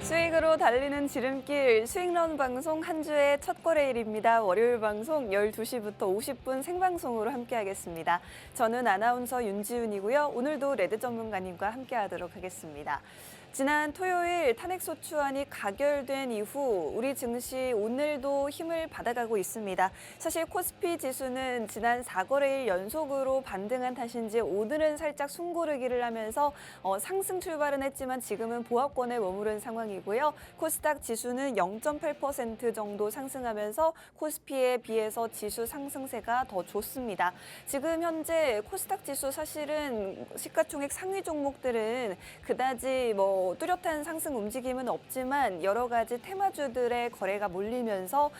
수익으로 달리는 지름길 수익런 방송 한 주의 첫 거래일입니다. 월요일 방송 12시부터 50분 생방송으로 함께하겠습니다. 저는 아나운서 윤지훈이고요. 오늘도 레드 전문가님과 함께하도록 하겠습니다. 지난 토요일 탄핵소추안이 가결된 이후 우리 증시 오늘도 힘을 받아가고 있습니다. 사실 코스피 지수는 지난 4거래일 연속으로 반등한 탓인지 오늘은 살짝 숨고르기를 하면서 상승 출발은 했지만 지금은 보합권에 머무른 상황이고요. 코스닥 지수는 0.8% 정도 상승하면서 코스피에 비해서 지수 상승세가 더 좋습니다. 지금 현재 코스닥 지수 사실은 시가총액 상위 종목들은 그다지 뚜렷한 상승 움직임은 없지만 여러 가지 테마주들의 거래가 몰리면서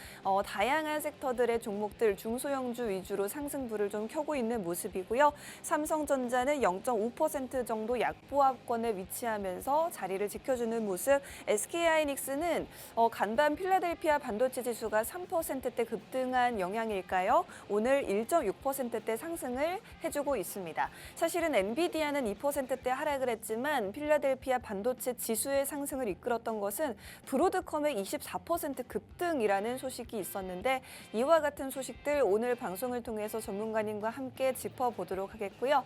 다양한 섹터들의 종목들 중소형주 위주로 상승부를 좀 켜고 있는 모습이고요. 삼성전자는 0.5% 정도 약보합권에 위치하면서 자리를 지켜주는 모습. SK하이닉스는 간밤 필라델피아 반도체 지수가 3%대 급등한 영향일까요? 오늘 1.6%대 상승을 해주고 있습니다. 사실은 엔비디아는 2%대 하락을 했지만 필라델피아 반도체 지수의 상승을 이끌었던 것은 브로드컴의 24% 급등이라는 소식이 있었는데 이와 같은 소식들 오늘 방송을 통해서 전문가님과 함께 짚어보도록 하겠고요.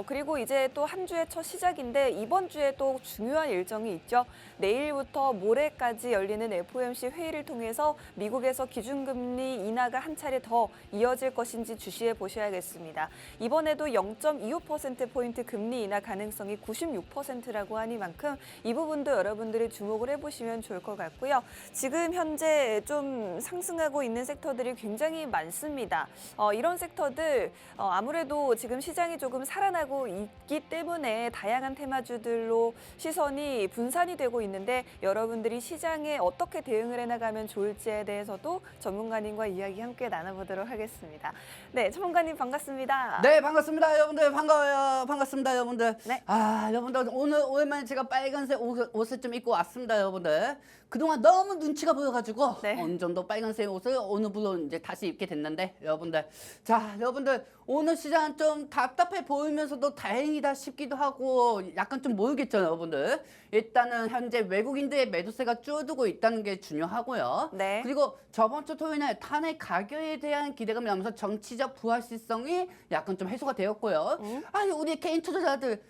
그리고 이제 또 한 주의 첫 시작인데 이번 주에 또 중요한 일정이 있죠. 내일부터 모레까지 열리는 FOMC 회의를 통해서 미국에서 기준금리 인하가 한 차례 더 이어질 것인지 주시해 보셔야겠습니다. 이번에도 0.25%포인트 금리 인하 가능성이 96%라고 하니만큼 이 부분도 여러분들이 주목을 해보시면 좋을 것 같고요. 지금 현재 좀 상승하고 있는 섹터들이 굉장히 많습니다. 이런 섹터들 아무래도 지금 시장이 조금 살아나고 있기 때문에 다양한 테마주들로 시선이 분산이 되고 있는데 여러분들이 시장에 어떻게 대응을 해나가면 좋을지에 대해서도 전문가님과 이야기 함께 나눠보도록 하겠습니다. 네, 전문가님 반갑습니다. 네, 반갑습니다. 여러분들 반가워요. 반갑습니다, 여러분들. 네. 여러분들 오늘 오랜만에 제가 빨간색 옷을 좀 입고 왔습니다, 여러분들. 그동안 너무 눈치가 보여가지고 네. 어느 정도 빨간색 옷을 오늘부로 이제 다시 입게 됐는데 여러분들. 자, 여러분들 오늘 시장 좀 답답해 보이면서도 다행이다 싶기도 하고 약간 좀 모르겠죠, 여러분들. 일단은 현재 외국인들의 매도세가 줄어들고 있다는 게 중요하고요. 네. 그리고 저번 주 토요일 날 탄핵 가결에 대한 기대감이 나면서 정치적 불확실성이 약간 좀 해소가 되었고요. 아니 우리 개인 투자자들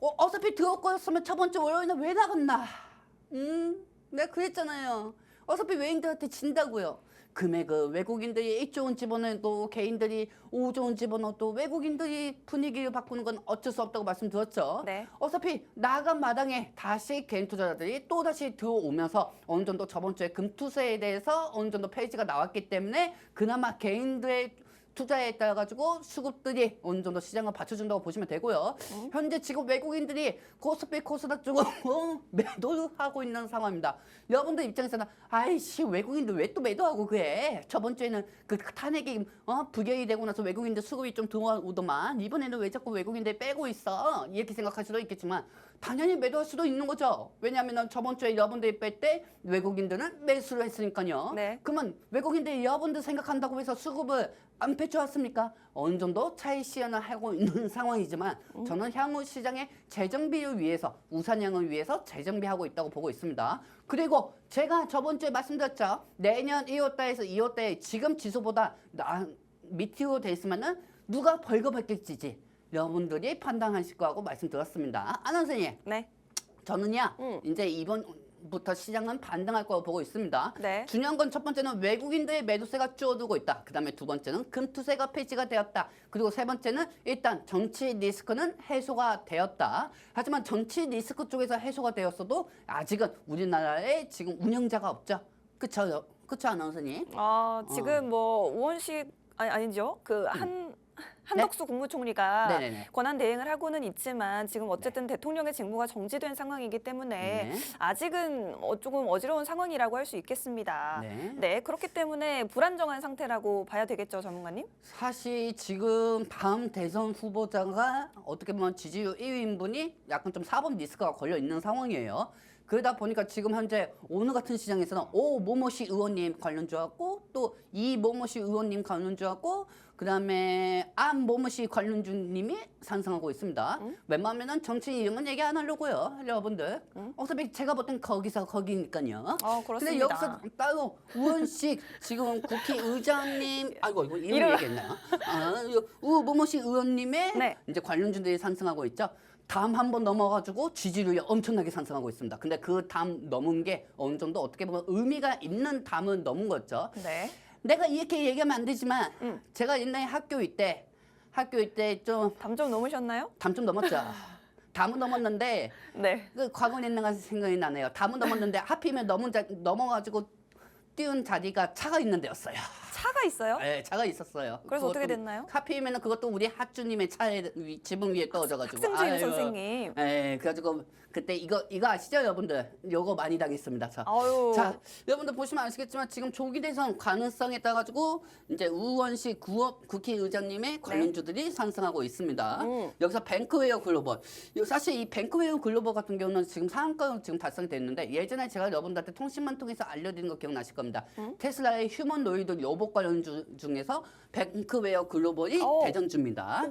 어차피 들어올 거였으면 저번 주 월요일에 왜 나갔나? 내가 그랬잖아요. 어차피 외인들한테 진다고요. 금액을 외국인들이 1조 원 집어넣어도 개인들이 5조 원 집어넣어도 외국인들이 분위기를 바꾸는 건 어쩔 수 없다고 말씀드렸죠. 네. 어차피 나간 마당에 다시 개인 투자자들이 또다시 들어오면서 어느 정도 저번 주에 금투세에 대해서 어느 정도 페이지가 나왔기 때문에 그나마 개인들의 투자에 따라 가지고 수급들이 어느 정도 시장을 받쳐준다고 보시면 되고요. 현재 지금 외국인들이 코스피 코스닥 쪽으로 매도를 하고 있는 상황입니다. 여러분들 입장에서는 아이씨 외국인들 왜 또 매도하고 그래? 저번 주에는 그 탄핵이 부결이 되고 나서 외국인들 수급이 좀 들어오더만 이번에는 왜 자꾸 외국인들 빼고 있어? 이렇게 생각할 수도 있겠지만 당연히 매도할 수도 있는 거죠. 왜냐하면 저번 주에 여러분들이 뺄 때 외국인들은 매수를 했으니까요. 네. 그러면 외국인들이 여러분들 생각한다고 해서 수급을 안 펼쳐왔습니까? 어느 정도 차이 시연을 하고 있는 상황이지만 저는 향후 시장의 재정비를 위해서 우산양을 위해서 재정비하고 있다고 보고 있습니다. 그리고 제가 저번 주에 말씀드렸죠. 내년 1월달에서 2월달에 지금 지수보다 밑으로 돼 있으면은 누가 벌거벗길지 여러분들이 판단하실 거라고 말씀드렸습니다. 아나 선생님. 네. 저는요 이제 이번부터 시장은 반등할 거라고 보고 있습니다. 네. 중요한 건 첫 번째는 외국인들의 매도세가 줄어들고 있다. 그 다음에 두 번째는 금투세가 폐지가 되었다. 그리고 세 번째는 일단 정치 리스크는 해소가 되었다. 하지만 정치 리스크 쪽에서 해소가 되었어도 아직은 우리나라에 지금 운영자가 없죠. 그쵸? 그쵸, 아나운서님? 지금 우원식 아니죠. 한덕수 국무총리가 네네네. 권한 대행을 하고는 있지만 지금 어쨌든 대통령의 직무가 정지된 상황이기 때문에 네. 아직은 조금 어지러운 상황이라고 할 수 있겠습니다. 네. 그렇기 때문에 불안정한 상태라고 봐야 되겠죠, 전문가님? 사실 지금 다음 대선 후보자가 어떻게 보면 지지율 1위인 분이 약간 좀 사법 리스크가 걸려 있는 상황이에요. 그러다 보니까 지금 현재 오늘 같은 시장에서는 오 모모씨 의원님 관련주하고 또 이 모모씨 의원님 관련주하고 그다음에 안 모모씨 관련주님이 상승하고 있습니다. 웬만하면은 정치 이름은 얘기 안 하려고요, 여러분들. 어차피 제가 볼 땐 거기서 거기니까요. 그렇습니다. 근데 여기서 따로 우원식 지금 국회의장님, 아이고 이거 이름 얘기했나요? 모모씨 의원님의 네. 이제 관련주들이 상승하고 있죠. 다음 한 번 넘어가지고 지지율이 엄청나게 상승하고 있습니다. 근데 그 다음 넘은 게 어느 정도 어떻게 보면 의미가 있는 담은 넘은 거죠. 네. 내가 이렇게 얘기하면 안 되지만 제가 옛날에 학교일 때 좀 담 좀 넘으셨나요? 담 좀 넘었죠. 담은 넘었는데 네. 그 과거 옛날 생각이 나네요. 담은 넘었는데 하필이면 넘어가지고 띄운 자리가 차가 있는 데였어요. 차가 있어요? 네, 차가 있었어요. 그래서 어떻게 그것도 됐나요? 하필이면 그것도 우리 학주님의 차에 지붕 위에 떨어져가지고. 학생주임 아유. 선생님. 네, 그래가지고 그때 이거 아시죠, 여러분들? 요거 많이 당했습니다. 아유. 자, 여러분들 보시면 아시겠지만 지금 조기 대선 가능성에 따라가지고 이제 우원식 국회의장님의 관련주들이 상승하고 있습니다. 여기서 뱅크웨어 글로벌. 사실 이 뱅크웨어 글로벌 같은 경우는 지금 상한가로 지금 달성됐는데 예전에 제가 여러분들한테 통신만 통해서 알려드린 거 기억나실 겁니다. 테슬라의 휴머노이드 로봇 관련주 중에서 뱅크웨어 글로벌이 대전주입니다.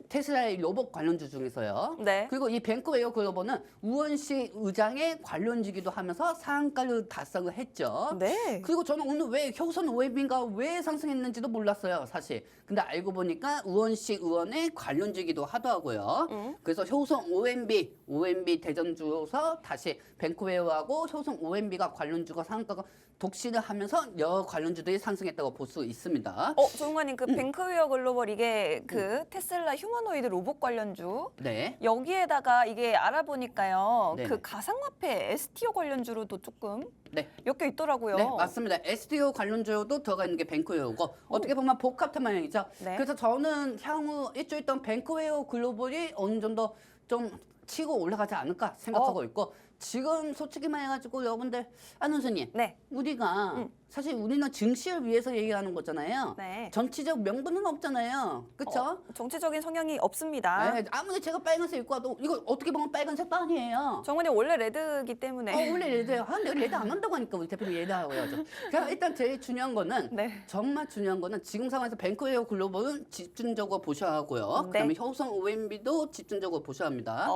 테슬라의 로봇 관련주 중에서요. 네. 그리고 이 뱅크웨어 글로벌은 우원식 의장의 관련주기도 하면서 상한가를 달성을 했죠. 네. 그리고 저는 오늘 왜 효선 OMB가 왜 상승했는지도 몰랐어요, 사실. 근데 알고 보니까 우원식 의원의 관련주기도 하더라고요. 그래서 효선 OMB 대전주에서 다시 뱅크웨어하고 효선 OMB가 관련주가 상한가가 독신을 하면서 여러 관련주들이 상승했다고 볼 수 있습니다. 조은관님 그 뱅크웨어 글로벌 이게 그 테슬라 휴머노이드 로봇 관련주 네. 여기에다가 이게 알아보니까요. 네네. 그 가상화폐 STO 관련주로도 조금 네. 엮여 있더라고요. 네, 맞습니다. SDO 관련주도 들어가 있는 게 뱅크웨어고 어떻게 보면 복합 모양이죠. 네. 그래서 저는 향후 일주일 동안 뱅크웨어 글로벌이 어느 정도 좀 치고 올라가지 않을까 생각하고 있고 지금 솔직히 말해가지고 여러분들 안원수님 네. 우리가 사실 우리는 증시를 위해서 얘기하는 거잖아요. 네. 정치적 명분은 없잖아요. 그렇죠? 정치적인 성향이 없습니다. 네, 아무리 제가 빨간색 입고 와도 이거 어떻게 보면 빨간색 빵이에요. 정관님 원래 레드이기 때문에. 원래 레드예요. 내가 레드 안 한다고 하니까 우리 대표님 레드하고 해야죠. 그냥 일단 제일 중요한 거는 네. 정말 중요한 거는 지금 상황에서 뱅크웨어 글로벌은 집중적으로 보셔야 하고요. 네. 그다음에 효성 OMB도 집중적으로 보셔야 합니다.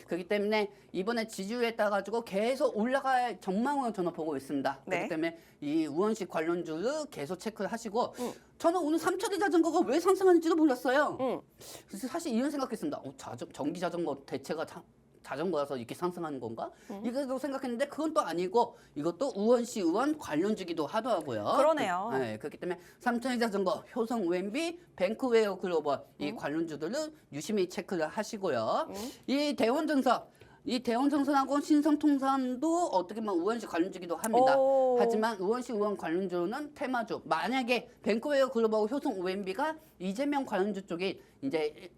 그렇기 때문에 이번에 지지율에 따라 가지고 계속 올라갈 전망을 저는 보고 있습니다. 네. 그렇기 때문에 이 우원식 관련주를 계속 체크를 하시고 저는 오늘 3천리 자전거가 왜 상승하는지도 몰랐어요. 그래서 사실 이런 생각했습니다. 전기 자전거 대체가 자전거라서 이렇게 상승하는 건가? 이것도 생각했는데 그건 또 아니고 이것도 우원시 의원 관련주기도 하더라고요. 그러네요. 네, 그렇기 때문에 삼천리 자전거, 효성 OMB, 뱅크웨어 글로벌 이 관련주들을 유심히 체크를 하시고요. 이 대원정선하고 신성통상도 어떻게 보면 우원시 관련주기도 합니다. 하지만 우원시 의원 관련주는 테마주. 만약에 뱅크웨어 글로벌 효성 OMB가 이재명 관련주 쪽에 이제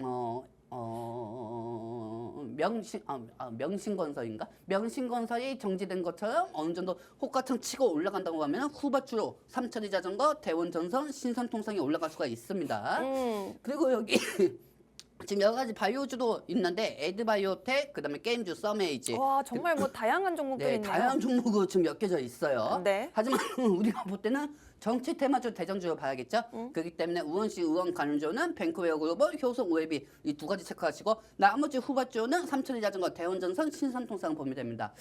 명신건설인가? 명신건설이 정지된 것처럼 어느 정도 호가창 치고 올라간다고 하면 후바주로 삼천리 자전거, 대원전선, 신선통상이 올라갈 수가 있습니다. 그리고 여기 지금 여러 가지 바이오주도 있는데 에드바이오텍, 그다음에 게임주, 서메이지. 와 정말 뭐 다양한 종목들이 네, 있네요. 다양한 종목으로 지금 엮여져 있어요. 네. 하지만 우리가 볼 때는 정치 테마주 대전주로 봐야겠죠. 그렇기 때문에 우원시 의원 관련주는 뱅크웨어 글로벌, 효성 OMB 이 두 가지 체크하시고 나머지 후바주는 삼천리 자전거, 대원전선, 신선통상 보면 됩니다.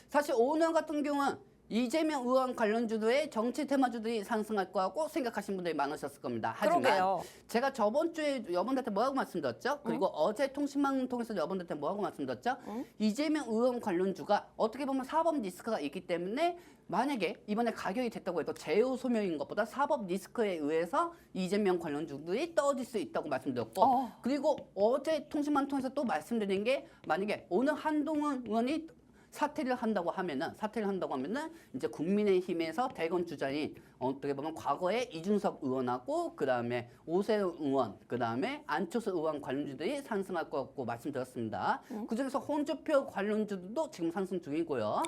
사실 오늘 같은 경우는 이재명 의원 관련주들의 정치 테마주들이 상승할 거라고 생각하신 분들이 많으셨을 겁니다. 하지만 그러게요. 제가 저번 주에 여러분들한테 뭐라고 말씀드렸죠? 그리고 어제 통신망 통해서 여러분들한테 뭐라고 말씀드렸죠? 이재명 의원 관련주가 어떻게 보면 사법 리스크가 있기 때문에 만약에 이번에 가격이 됐다고 해도 제휴 소멸인 것보다 사법 리스크에 의해서 이재명 관련주들이 떨어질 수 있다고 말씀드렸고 그리고 어제 통신망 통해서 또 말씀드린 게 만약에 오늘 한동훈 의원이 사퇴를 한다고 하면은 이제 국민의힘에서 대권 주자인 어떻게 보면 과거에 이준석 의원하고 그다음에 오세훈 의원 그다음에 안철수 의원 관련주들이 상승할 것 같고 말씀드렸습니다. 그중에서 홍준표 관련주도 지금 상승 중이고요.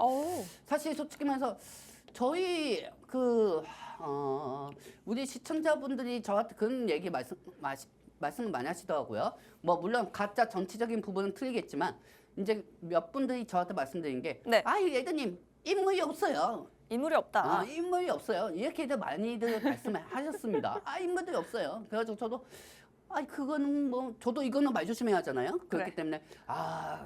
사실 솔직히 말해서 저희 우리 시청자분들이 저한테 그런 얘기 말씀을 많이 하시더라고요. 뭐 물론 가짜 정치적인 부분은 틀리겠지만 이제 몇 분들이 저한테 말씀드린 게, 네. 아, 예드님 인물이 없어요. 인물이 없다. 인물이 없어요. 이렇게들 많이들 말씀하셨습니다. 아, 인물이 없어요. 그래가지고 저도 그거는 뭐 저도 이거는 말 조심해야 하잖아요. 그렇기 그래. 때문에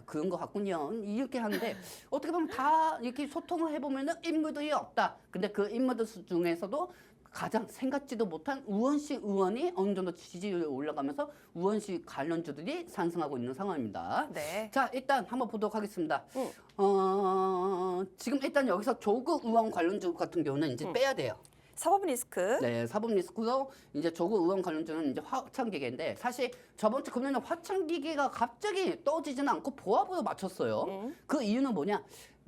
그런 거 같군요. 이렇게 하는데 어떻게 보면 다 이렇게 소통을 해보면은 인물들이 없다. 근데 그 인물들 중에서도 가장 생각지도 못한 우원식 의원이 어느 정도 지지율이 올라가면서 우원식 관련주들이 상승하고 있는 상황입니다. 네. 자, 일단 한번 보도록 하겠습니다. 응. 지금 일단 여기서 조국 의원 관련주 같은 경우는 이제 빼야 돼요. 사법 리스크. 네, 사법 리스크로 이제 조국 의원 관련주는 이제 화천기계인데 사실 저번 주 금요일에 화천기계가 갑자기 떠지지는 않고 보합으로 맞췄어요. 그 이유는 뭐냐?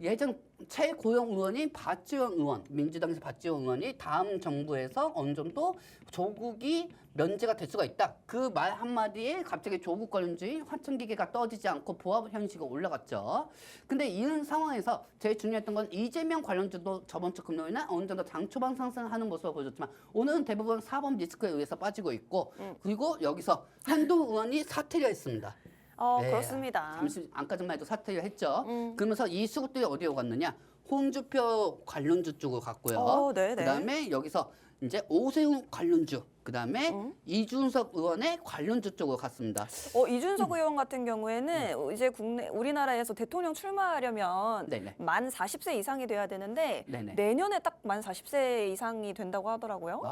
예전 최고용 의원이 박지원 의원, 민주당에서 박지원 의원이 다음 정부에서 어느 정도 조국이 면제가 될 수가 있다. 그 말 한마디에 갑자기 조국 관련주의 화천기계가 떠지지 않고 보합 현실이 올라갔죠. 근데 이런 상황에서 제일 중요했던 건 이재명 관련주도 저번 주 금요일에 어느 정도 장 초반 상승하는 모습을 보여줬지만 오늘은 대부분 사법 리스크에 의해서 빠지고 있고 그리고 여기서 한동훈 의원이 사퇴를 했습니다. 네, 그렇습니다. 잠시 안까지만 해도 사퇴를 했죠. 그러면서 이 수급들이 어디로 갔느냐? 홍준표 관련주 쪽으로 갔고요. 네네. 그다음에 여기서 이제 오세훈 관련주, 그다음에 이준석 의원의 관련주 쪽으로 갔습니다. 이준석 의원 같은 경우에는 이제 우리나라에서 대통령 출마하려면 네네. 만 40세 이상이 돼야 되는데 네네. 내년에 딱 만 40세 이상이 된다고 하더라고요.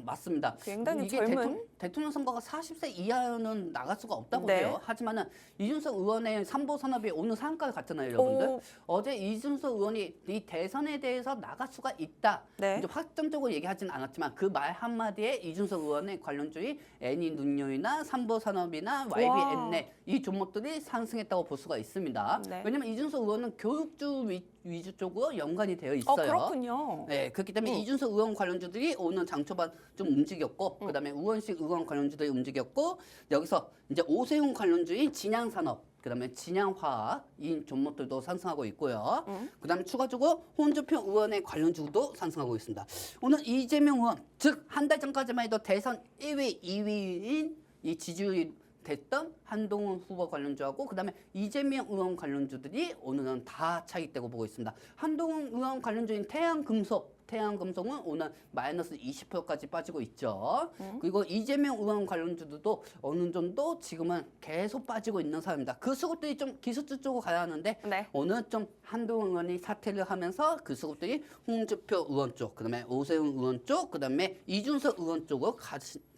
맞습니다. 굉장히 이게 젊은. 대통령 선거가 40세 이하는 나갈 수가 없다고 네. 해요. 하지만은 이준석 의원의 삼보 산업이 오늘 상한가를 갔잖아요, 여러분들. 오. 어제 이준석 의원이 이 대선에 대해서 나갈 수가 있다. 네. 이제 확정적으로 얘기하진 않았지만 그 말 한마디에 이준석 의원의 관련주의 애니눈요이나 삼보 산업이나 YB 와. 엠넷 이 종목들이 상승했다고 볼 수가 있습니다. 네. 왜냐면 이준석 의원은 교육주 위주 쪽으로 연관이 되어 있어요. 그렇군요. 네, 그렇기 때문에 이준석 의원 관련주들이 오늘 장초반 좀 움직였고, 그다음에 우원식 의원 관련주들이 움직였고, 여기서 이제 오세훈 관련주인 진양산업, 그다음에 진양화학 이 종목들도 상승하고 있고요. 그다음에 추가적으로 홍준표 의원의 관련주도 상승하고 있습니다. 오늘 이재명 의원, 즉 한 달 전까지만 해도 대선 1위, 2위인 이 지지율이 됐던 한동훈 후보 관련주하고 그다음에 이재명 의원 관련주들이 오늘은 다 차익되고 보고 있습니다. 한동훈 의원 관련주인 태양금속은 오늘 마이너스 20%까지 빠지고 있죠. 그리고 이재명 의원 관련주들도 어느 정도 지금은 계속 빠지고 있는 상황입니다. 그 수급들이 좀 기술주 쪽으로 가야 하는데 네. 오늘 좀 한동훈 의원이 사퇴를 하면서 그 수급들이 홍준표 의원 쪽, 그다음에 오세훈 의원 쪽, 그다음에 이준석 의원 쪽으로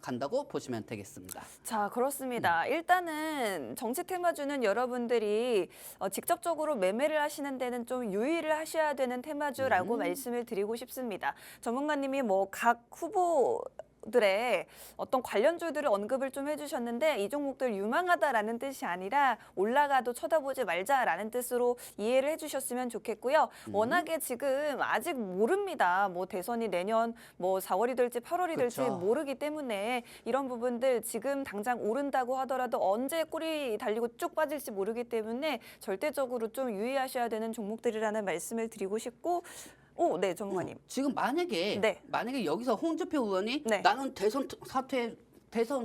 간다고 보시면 되겠습니다. 자, 그렇습니다. 일단은 정치 테마주는 여러분들이 직접적으로 매매를 하시는 데는 좀 유의를 하셔야 되는 테마주라고 말씀을 드리고 싶습니다. 전문가님이 뭐 각 후보들의 어떤 관련주들을 언급을 좀 해주셨는데 이 종목들 유망하다라는 뜻이 아니라 올라가도 쳐다보지 말자라는 뜻으로 이해를 해주셨으면 좋겠고요. 워낙에 지금 아직 모릅니다. 뭐 대선이 내년 뭐 4월이 될지 8월이 될지 그렇죠. 모르기 때문에 이런 부분들 지금 당장 오른다고 하더라도 언제 꼬리 달리고 쭉 빠질지 모르기 때문에 절대적으로 좀 유의하셔야 되는 종목들이라는 말씀을 드리고 싶고 네, 전문가님. 지금 만약에 여기서 홍준표 의원이 네. 나는 대선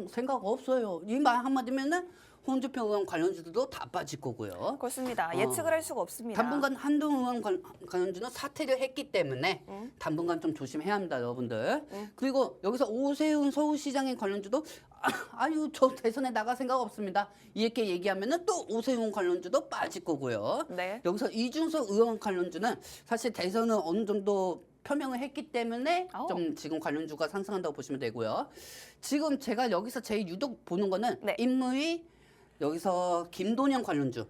생각 없어요. 이 말 한마디면은 홍준표 의원 관련주들도 다 빠질 거고요. 그렇습니다. 예측을 할 수가 없습니다. 당분간 한동훈 의원 관련주는 사퇴를 했기 때문에 당분간 좀 조심해야 합니다, 여러분들. 그리고 여기서 오세훈 서울시장의 관련주도 저 대선에 나갈 생각 없습니다. 이렇게 얘기하면은 또 오세훈 관련주도 빠질 거고요. 네. 여기서 이준석 의원 관련주는 사실 대선은 어느 정도 표명을 했기 때문에 좀 지금 관련주가 상승한다고 보시면 되고요. 지금 제가 여기서 제일 유독 보는 거는 인물이 여기서 김동연 관련주,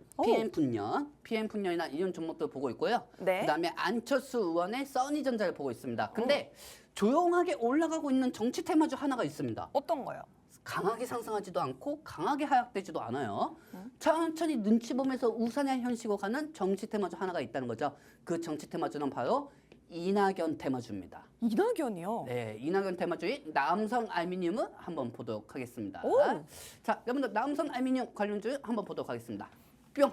PM풍년이나 이런 종목들 보고 있고요. 네. 그다음에 안철수 의원의 써니전자를 보고 있습니다. 근데 조용하게 올라가고 있는 정치 테마주 하나가 있습니다. 어떤 거요? 강하게 상승하지도 않고 강하게 하락되지도 않아요. 천천히 눈치 보면서 우상향 현실로 가는 정치 테마주 하나가 있다는 거죠. 그 정치 테마주는 바로 이낙연 테마주입니다. 이낙연이요? 네, 이낙연 테마주의 남성 알미늄을 한번 보도록 하겠습니다. 오. 자, 여러분들 남성 알미늄 관련주 한번 보도록 하겠습니다. 뿅.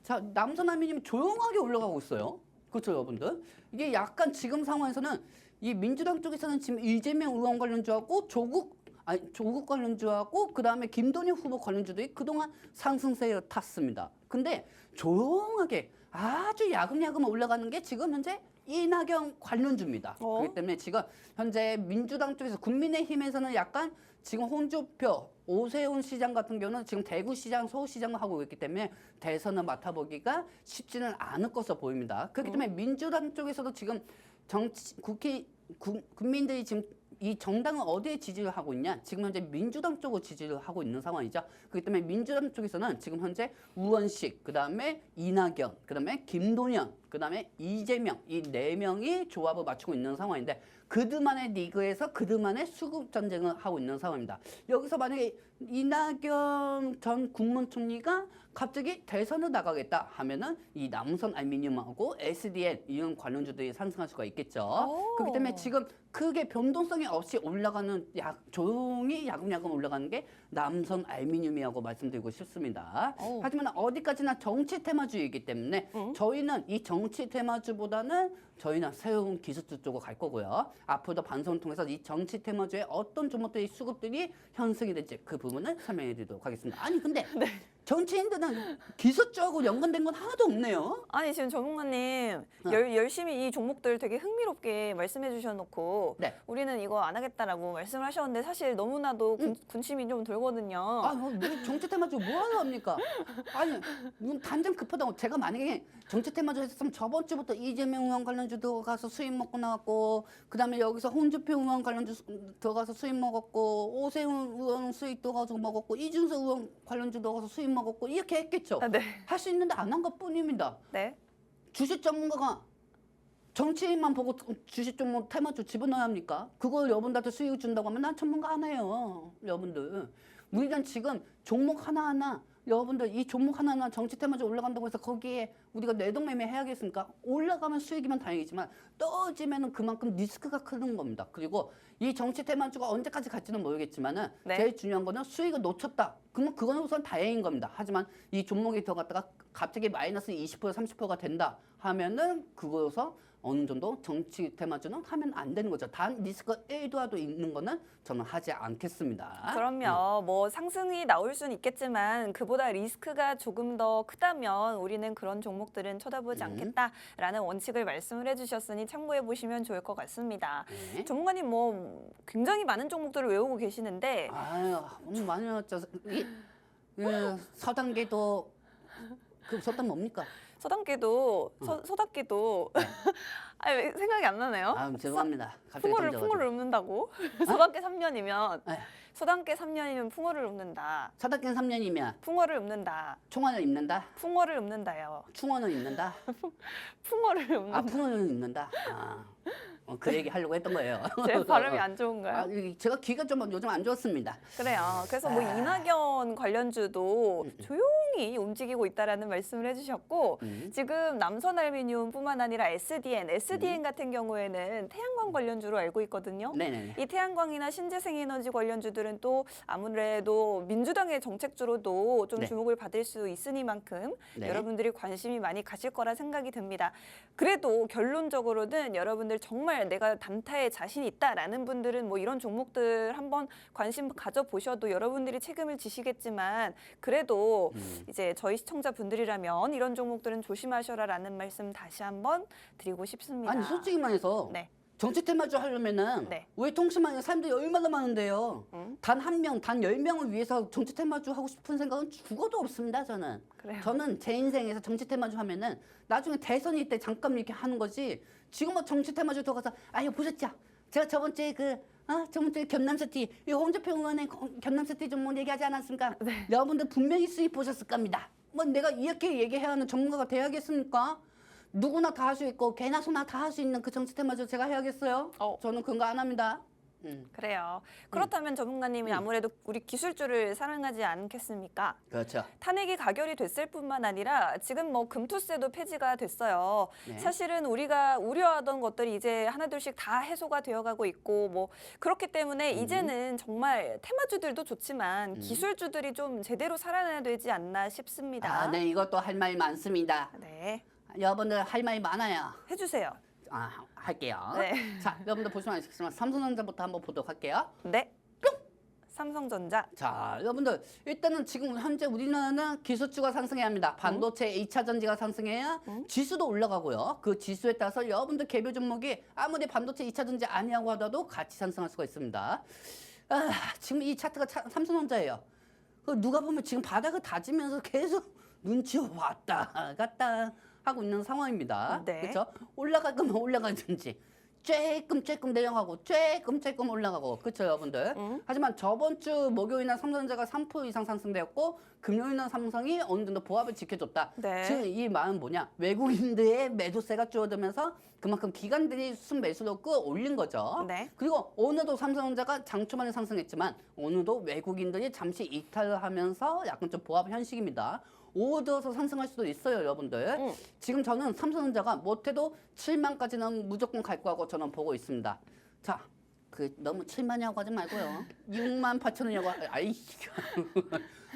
자, 남성 알미늄 조용하게 올라가고 있어요. 그렇죠, 여러분들? 이게 약간 지금 상황에서는 이 민주당 쪽에서는 지금 이재명 의원 관련주하고 조국 관련주하고 그다음에 김동연 후보 관련주들이 그동안 상승세를 탔습니다. 근데 조용하게 아주 야금야금 올라가는 게 지금 현재 이낙연 관련주입니다. 그렇기 때문에 지금 현재 민주당 쪽에서 국민의힘에서는 약간 지금 홍준표, 오세훈 시장 같은 경우는 지금 대구시장, 서울시장을 하고 있기 때문에 대선을 맡아보기가 쉽지는 않을 것으로 보입니다. 그렇기 때문에 민주당 쪽에서도 지금 국민들이 지금 이 정당은 어디에 지지를 하고 있냐? 지금 현재 민주당 쪽으로 지지를 하고 있는 상황이죠. 그렇기 때문에 민주당 쪽에서는 지금 현재 우원식, 그다음에 이낙연, 그다음에 김동연, 그다음에 이재명 이 네 명이 조합을 맞추고 있는 상황인데 그들만의 리그에서 그들만의 수급 전쟁을 하고 있는 상황입니다. 여기서 만약에 이낙연 전 국무총리가 갑자기 대선을 나가겠다 하면은 이 남선 알미늄하고 SDN 이런 관련주들이 상승할 수가 있겠죠. 그렇기 때문에 지금 크게 변동성이 없이 올라가는 조용히 야금야금 올라가는 게 남선 알미늄이라고 말씀드리고 싶습니다. 하지만 어디까지나 정치 테마주이기 때문에 저희는 이 정치 테마주보다는 저희는 새로운 기술주 쪽으로 갈 거고요. 앞으로도 방송을 통해서 이 정치 테마주의 어떤 종목들이 수급들이 형성이 될지 그 부분을 설명해 드리도록 하겠습니다. 아니 근데 정치인들은 기술적으로 연관된 건 하나도 없네요. 아니 지금 전문가님 열심히 이 종목들 되게 흥미롭게 말씀해 주셔놓고 네. 우리는 이거 안 하겠다라고 말씀을 하셨는데 사실 너무나도 군침이 좀 돌거든요. 아, 우리 정치 테마주 뭐 하는 겁니까? 아니, 단정 급하다고 제가 만약에 정치 테마주 했으면 저번 주부터 이재명 의원 관련주 들어가서 수입 먹고 나왔고, 그다음에 여기서 홍준표 의원 관련주 들어가서 수입 먹었고, 오세훈 의원 수입 들어가서 먹었고, 이준석 의원 관련주 들어가서 수입 먹었고 이렇게 했겠죠. 네. 할 수 있는데 안 한 것뿐입니다. 네. 주식 전문가가 정치인만 보고 주식 종목 테마주 집어넣어야 합니까? 그걸 여러분들한테 수익을 준다고 하면 난 전문가 안 해요. 여러분들. 우리는 지금 종목 하나하나 여러분들 이 종목 하나하나 정치 테마주 올라간다고 해서 거기에 우리가 내동매매 해야겠습니까? 올라가면 수익이면 다행이지만 떨어지면은 그만큼 리스크가 크는 겁니다. 그리고 이 정치 테마주가 언제까지 갈지는 모르겠지만은 제일 중요한 거는 수익을 놓쳤다. 그러면 그건 우선 다행인 겁니다. 하지만 이 종목이 들어갔다가 갑자기 마이너스 20% 30%가 된다 하면은 그거여서 어느 정도 정치 테마주는 하면 안 되는 거죠. 단 리스크가 1도라도 있는 거는 저는 하지 않겠습니다. 그럼요. 뭐 상승이 나올 수는 있겠지만 그보다 리스크가 조금 더 크다면 우리는 그런 종목들은 쳐다보지 않겠다라는 원칙을 말씀을 해주셨으니 참고해 보시면 좋을 것 같습니다. 전문가님 뭐 굉장히 많은 종목들을 외우고 계시는데 아유, 너무 많이 나왔죠. 서단계도 그 서단 뭡니까? 서당계도 서답계도 아니, 생각이 안 나네요. 아, 죄송합니다. 갑자기 풍어를 읊는다고? 서당계 3년이면 네. 서당계 3년이면 풍어를 읊는다. 서당계 3년이면 풍어를 읊는다. 총알을 입는다. 풍어를 읊는다요. 충원을 입는다. 풍어를 읊는다. 아, 풍원을 입는다. 그 얘기 하려고 했던 거예요. 제 발음이 안 좋은가요? 아, 제가 귀가 좀 요즘 안 좋습니다. 그래요. 그래서 뭐 이낙연 관련주도 조용히 움직이고 있다라는 말씀을 해주셨고 지금 남선알미늄뿐만 아니라 SDN 같은 경우에는 태양광 관련주로 알고 있거든요. 네네. 이 태양광이나 신재생에너지 관련주들은 또 아무래도 민주당의 정책주로도 좀 주목을 받을 수 있으니만큼 여러분들이 관심이 많이 가실 거라 생각이 듭니다. 그래도 결론적으로는 여러분들 정말 내가 단타에 자신 있다라는 분들은 뭐 이런 종목들 한번 관심 가져보셔도 여러분들이 책임을 지시겠지만 그래도 이제 저희 시청자분들이라면 이런 종목들은 조심하셔라라는 말씀 다시 한번 드리고 싶습니다. 아니 솔직히 말해서 정치 테마주 하려면은 왜 통신망에 사람들이 얼마나 많은데요. 단 한 명, 단 10명을 위해서 정치 테마주 하고 싶은 생각은 죽어도 없습니다. 저는. 그래요. 저는 제 인생에서 정치 테마주 하면은 나중에 대선일 때 잠깐 이렇게 하는 거지. 지금 뭐 정치 테마주 들어가서 아유 보셨죠? 제가 저번 주에 저번 주에 경남시티 이 홍준표 의원의 경남시티 좀 뭐 얘기하지 않았습니까? 여러분들 분명히 수입 보셨을 겁니다. 뭐 내가 이렇게 얘기해야 하는 전문가가 돼야겠습니까? 누구나 다 할 수 있고 개나 소나 다 할 수 있는 그 정치 테마주 제가 해야겠어요? 저는 그런 거 안 합니다. 그래요. 그렇다면 전문가님이 아무래도 우리 기술주를 사랑하지 않겠습니까? 그렇죠. 탄핵이 가결이 됐을 뿐만 아니라 지금 뭐 금투세도 폐지가 됐어요. 사실은 우리가 우려하던 것들이 이제 하나둘씩 다 해소가 되어가고 있고 뭐 그렇기 때문에 이제는 정말 테마주들도 좋지만 기술주들이 좀 제대로 살아나야 되지 않나 싶습니다. 아, 네, 이것도 할 말이 많습니다. 네. 여러분들 할 말이 많아요. 해주세요. 할게요. 네. 자, 여러분들 보시면 아시겠지만 삼성전자부터 한번 보도록 할게요. 네. 삼성전자. 자, 여러분들 일단은 지금 현재 우리나라는 기술주가 상승해야 합니다. 반도체 2차 전지가 상승해야 지수도 올라가고요. 그 지수에 따라서 여러분들 개별 종목이 아무리 반도체 2차 전지 아니라고 하더라도 같이 상승할 수가 있습니다. 아, 지금 이 차트가 삼성전자예요. 누가 보면 지금 바닥을 다지면서 계속 눈치 왔다 갔다 하고 있는 상황입니다. 네. 그렇죠? 올라갈 거면 올라가든지 조금 내려가고 조금 올라가고 그렇죠 여러분들. 하지만 저번 주 목요일날 삼성전자가 3% 이상 상승되었고 금요일날 삼성이 어느 정도 보합을 지켜줬다. 네. 지금 이 말은 뭐냐? 외국인들의 매도세가 줄어들면서 그만큼 기관들이 순매수로 끌어올린 거죠. 네. 그리고 오늘도 삼성전자가 장초반에 상승했지만 오늘도 외국인들이 잠시 이탈을 하면서 약간 좀 보합 현식입니다. 오후 들어서 상승할 수도 있어요, 여러분들. 지금 저는 삼성전자가 못해도 7만까지는 무조건 갈 거라고 저는 보고 있습니다. 자, 너무 7만이라고 하지 말고요. 6만 8천원이라고 아이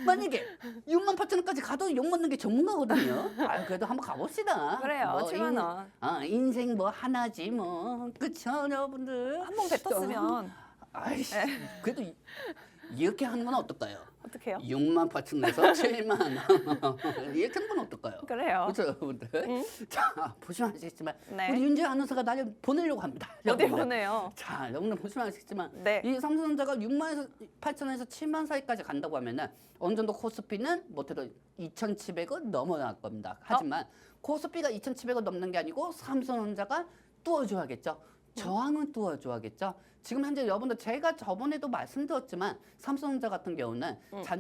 만약에 6만 8천원까지 가도 욕먹는 게 전문가거든요. 아, 그래도 한번 가봅시다. 그래요. 7만 원. 인생 뭐 하나지 뭐. 그쵸, 여러분들. 한 번 뱉었으면 아이씨, 그래도 이렇게 하는 건 어떨까요? 어떡해요? 6만 8천에서 7만 이렇게 하는 건 어떨까요? 그래요. 그렇죠, 여러분들. 자, 보시면 아시겠지만 네. 우리 윤재 아나운서가 나를 보내려고 합니다. 어디 여러분들. 보내요? 자, 여러분들 보시면 아시겠지만 네. 이 삼성전자가 6만에서 8천에서 7만 사이까지 간다고 하면은 어느 정도 코스피는 못해도 2,700을 넘어갈 겁니다. 하지만 코스피가 2,700을 넘는 게 아니고 삼성전자가 뚫어줘야겠죠. 저항은 뚫어줘야겠죠. 지금 현재 여러분들 제가 저번에도 말씀드렸지만 삼성전자 같은 경우는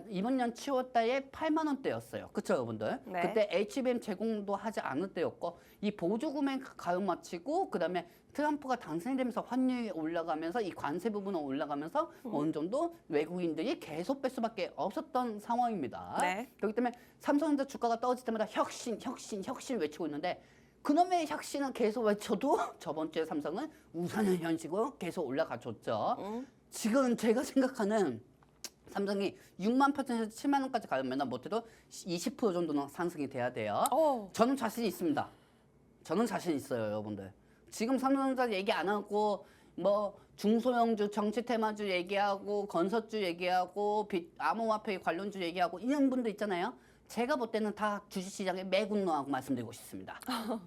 이번 년 7월 달에 8만 원대였어요. 그렇죠, 여러분들? 네. 그때 HBM 제공도 하지 않을 때였고 이 보조금에 가용 마치고 그다음에 트럼프가 당선이 되면서 환율이 올라가면서 이 관세 부분은 올라가면서 어느 정도 외국인들이 계속 뺄 수밖에 없었던 상황입니다. 네. 그렇기 때문에 삼성전자 주가가 떨어질 때마다 혁신 외치고 있는데 그놈의 혁신은 계속 외쳐도 저번 주에 삼성은 우상향 현식으로 계속 올라가줬죠. 지금 제가 생각하는 삼성이 6만 8천에서 7만 원까지 가면 못해도 20% 정도는 상승이 돼야 돼요. 저는 자신 있습니다. 저는 자신 있어요, 여러분들. 지금 삼성전자 얘기 안 하고 뭐 중소형주, 정치 테마주 얘기하고 건설주 얘기하고 암호화폐 관련주 얘기하고 이런 분들 있잖아요. 제가 볼 때는 다 주식시장에 매국노하고 말씀드리고 싶습니다.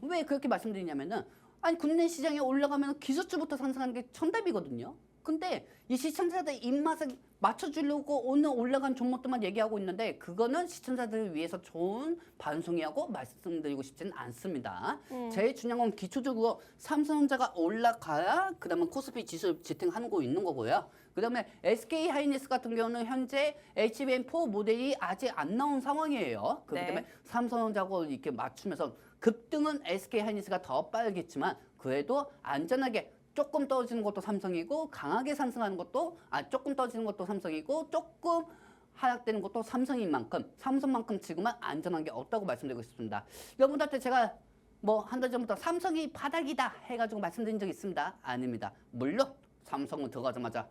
왜 그렇게 말씀드리냐면은 아니 국내 시장에 올라가면 기술주부터 상승하는 게 정답이거든요. 근데 이 시청자들 입맛에 맞춰주려고 오늘 올라간 종목들만 얘기하고 있는데 그거는 시청자들을 위해서 좋은 방송이라고 말씀드리고 싶지는 않습니다. 제일 중요한 건 기초적으로 삼성전자가 올라가야 그다음에 코스피 지수 지탱하고 있는 거고요. 그다음에 SK 하이닉스 같은 경우는 현재 HBM4 모델이 아직 안 나온 상황이에요. 그렇기 때문에 삼성전자하고 이렇게 맞추면서 급등은 SK 하이닉스가 더 빠르겠지만 그래도 안전하게 조금 떨어지는 것도 삼성이고 강하게 상승하는 것도 조금 떨어지는 것도 삼성이고 조금 하락되는 것도 삼성인 만큼 삼성만큼 지금은 안전한 게 없다고 말씀드리고 싶습니다. 여러분들한테 제가 뭐 한 달 전부터 삼성이 바닥이다 해가지고 말씀드린 적 있습니다. 아닙니다. 물론 삼성은 들어가자마자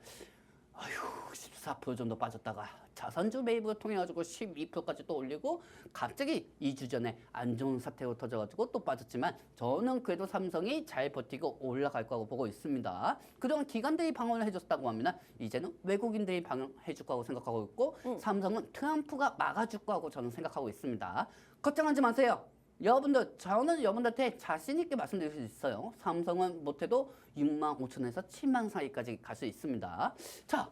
14% 정도 빠졌다가 자산주 매입을 통해 가지고 12%까지 또 올리고 갑자기 2주 전에 안 좋은 사태가 터져가지고 또 빠졌지만 저는 그래도 삼성이 잘 버티고 올라갈 거라고 보고 있습니다. 그동안 기관들이 방어를 해줬다고 하면 이제는 외국인들이 방어해줄 거라고 생각하고 있고 삼성은 트럼프가 막아줄 거라고 저는 생각하고 있습니다. 걱정하지 마세요. 저는 여러분들한테 자신 있게 말씀드릴 수 있어요. 삼성은 못해도 6만 5천에서 7만 사이까지 갈 수 있습니다. 자,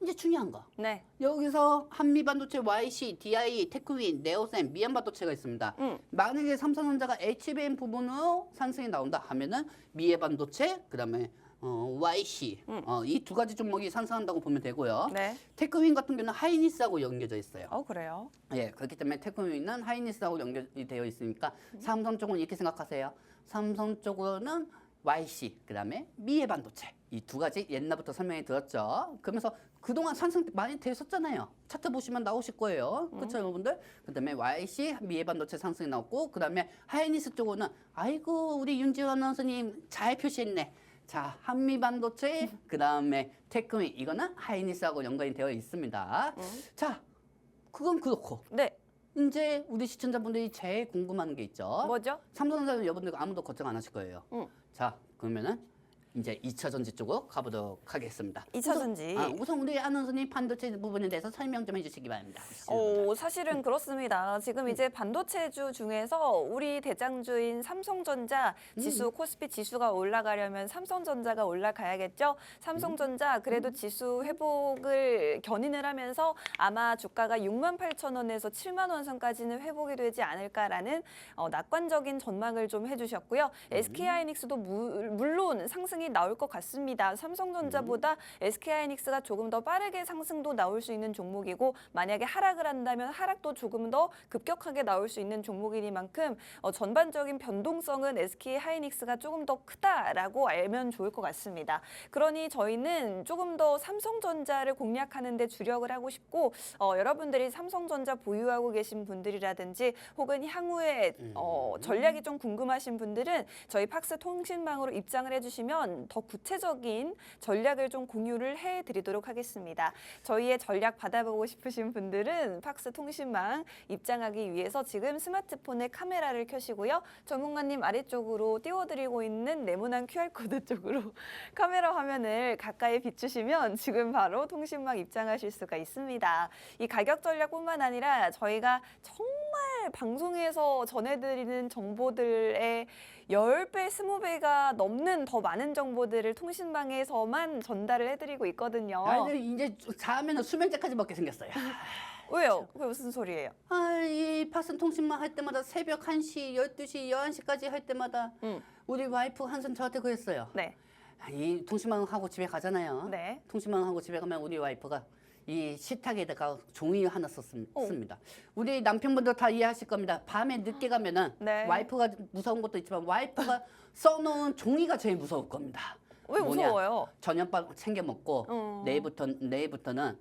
이제 중요한 거. 네. 여기서 한미반도체, YC, DI, 테크윈, 네오셈, 미얀반도체가 있습니다. 만약에 삼성전자가 HBM 부분으로 상승이 나온다 하면은 미래반도체, 그다음에 YC 이 두 가지 종목이 상승한다고 보면 되고요. 네. 테크윈 같은 경우는 하이닉스하고 연결져 있어요. 그래요? 예, 그렇기 때문에 테크윈은 하이닉스하고 연결이 되어 있으니까 삼성 쪽은 이렇게 생각하세요. 삼성 쪽으로는 YC, 그다음에 미래반도체 이 두 가지 옛날부터 설명해 드렸죠. 그러면서 그동안 상승 많이 됐었잖아요. 차트 보시면 나오실 거예요. 그렇죠, 여러분들? 그다음에 YC, 미래반도체 상승이 나왔고 그다음에 하이닉스 쪽으로는 아이고 우리 윤지원 아나운서님 잘 표시했네. 자, 한미반도체, 그다음에 테크윈 이거는 하이닉스하고 연관이 되어 있습니다. 자, 그건 그렇고. 네. 이제 우리 시청자분들이 제일 궁금한 게 있죠. 뭐죠? 삼성전자는 여러분들 아무도 걱정 안 하실 거예요. 자, 그러면은 이제 2차 전지 쪽으로 가보도록 하겠습니다. 2차 전지. 우선 우리 아나운서님 반도체 부분에 대해서 설명 좀 해주시기 바랍니다. 사실은 그렇습니다. 지금 이제 반도체주 중에서 우리 대장주인 삼성전자 지수 코스피 지수가 올라가려면 삼성전자가 올라가야겠죠. 삼성전자 그래도 지수 회복을 견인을 하면서 아마 주가가 68,000원에서 7만 원 선까지는 회복이 되지 않을까라는 낙관적인 전망을 좀 해주셨고요. SK하이닉스도 물론 상승이 나올 것 같습니다. 삼성전자보다 SK하이닉스가 조금 더 빠르게 상승도 나올 수 있는 종목이고 만약에 하락을 한다면 하락도 조금 더 급격하게 나올 수 있는 종목이니만큼 전반적인 변동성은 SK하이닉스가 조금 더 크다라고 알면 좋을 것 같습니다. 그러니 저희는 조금 더 삼성전자를 공략하는 데 주력을 하고 싶고 여러분들이 삼성전자 보유하고 계신 분들이라든지 혹은 향후에 전략이 좀 궁금하신 분들은 저희 팍스 통신망으로 입장을 해주시면 더 구체적인 전략을 좀 공유를 해드리도록 하겠습니다. 저희의 전략 받아보고 싶으신 분들은 팍스 통신망 입장하기 위해서 지금 스마트폰에 카메라를 켜시고요. 전문가님 아래쪽으로 띄워드리고 있는 네모난 QR코드 쪽으로 카메라 화면을 가까이 비추시면 지금 바로 통신망 입장하실 수가 있습니다. 이 가격 전략뿐만 아니라 저희가 정말 방송에서 전해드리는 정보들의 10배, 20배가 넘는 더 많은 정보들을 통신망에서만 전달을 해드리고 있거든요. 이제 자면 수면제까지 먹게 생겼어요. 왜요? 그게 무슨 소리예요? 이 팍스 통신망 할 때마다 새벽 1시, 12시, 11시까지 할 때마다 우리 와이프 항상 저한테 그랬어요. 네. 이 통신망하고 집에 가잖아요. 네. 통신망하고 집에 가면 우리 와이프가 이 식탁에다가 종이 하나 썼습니다. 우리 남편분들 다 이해하실 겁니다. 밤에 늦게 가면은 네. 와이프가 무서운 것도 있지만 와이프가 써놓은 종이가 제일 무서울 겁니다. 왜 뭐냐? 무서워요? 저녁밥 챙겨 먹고 내일부터는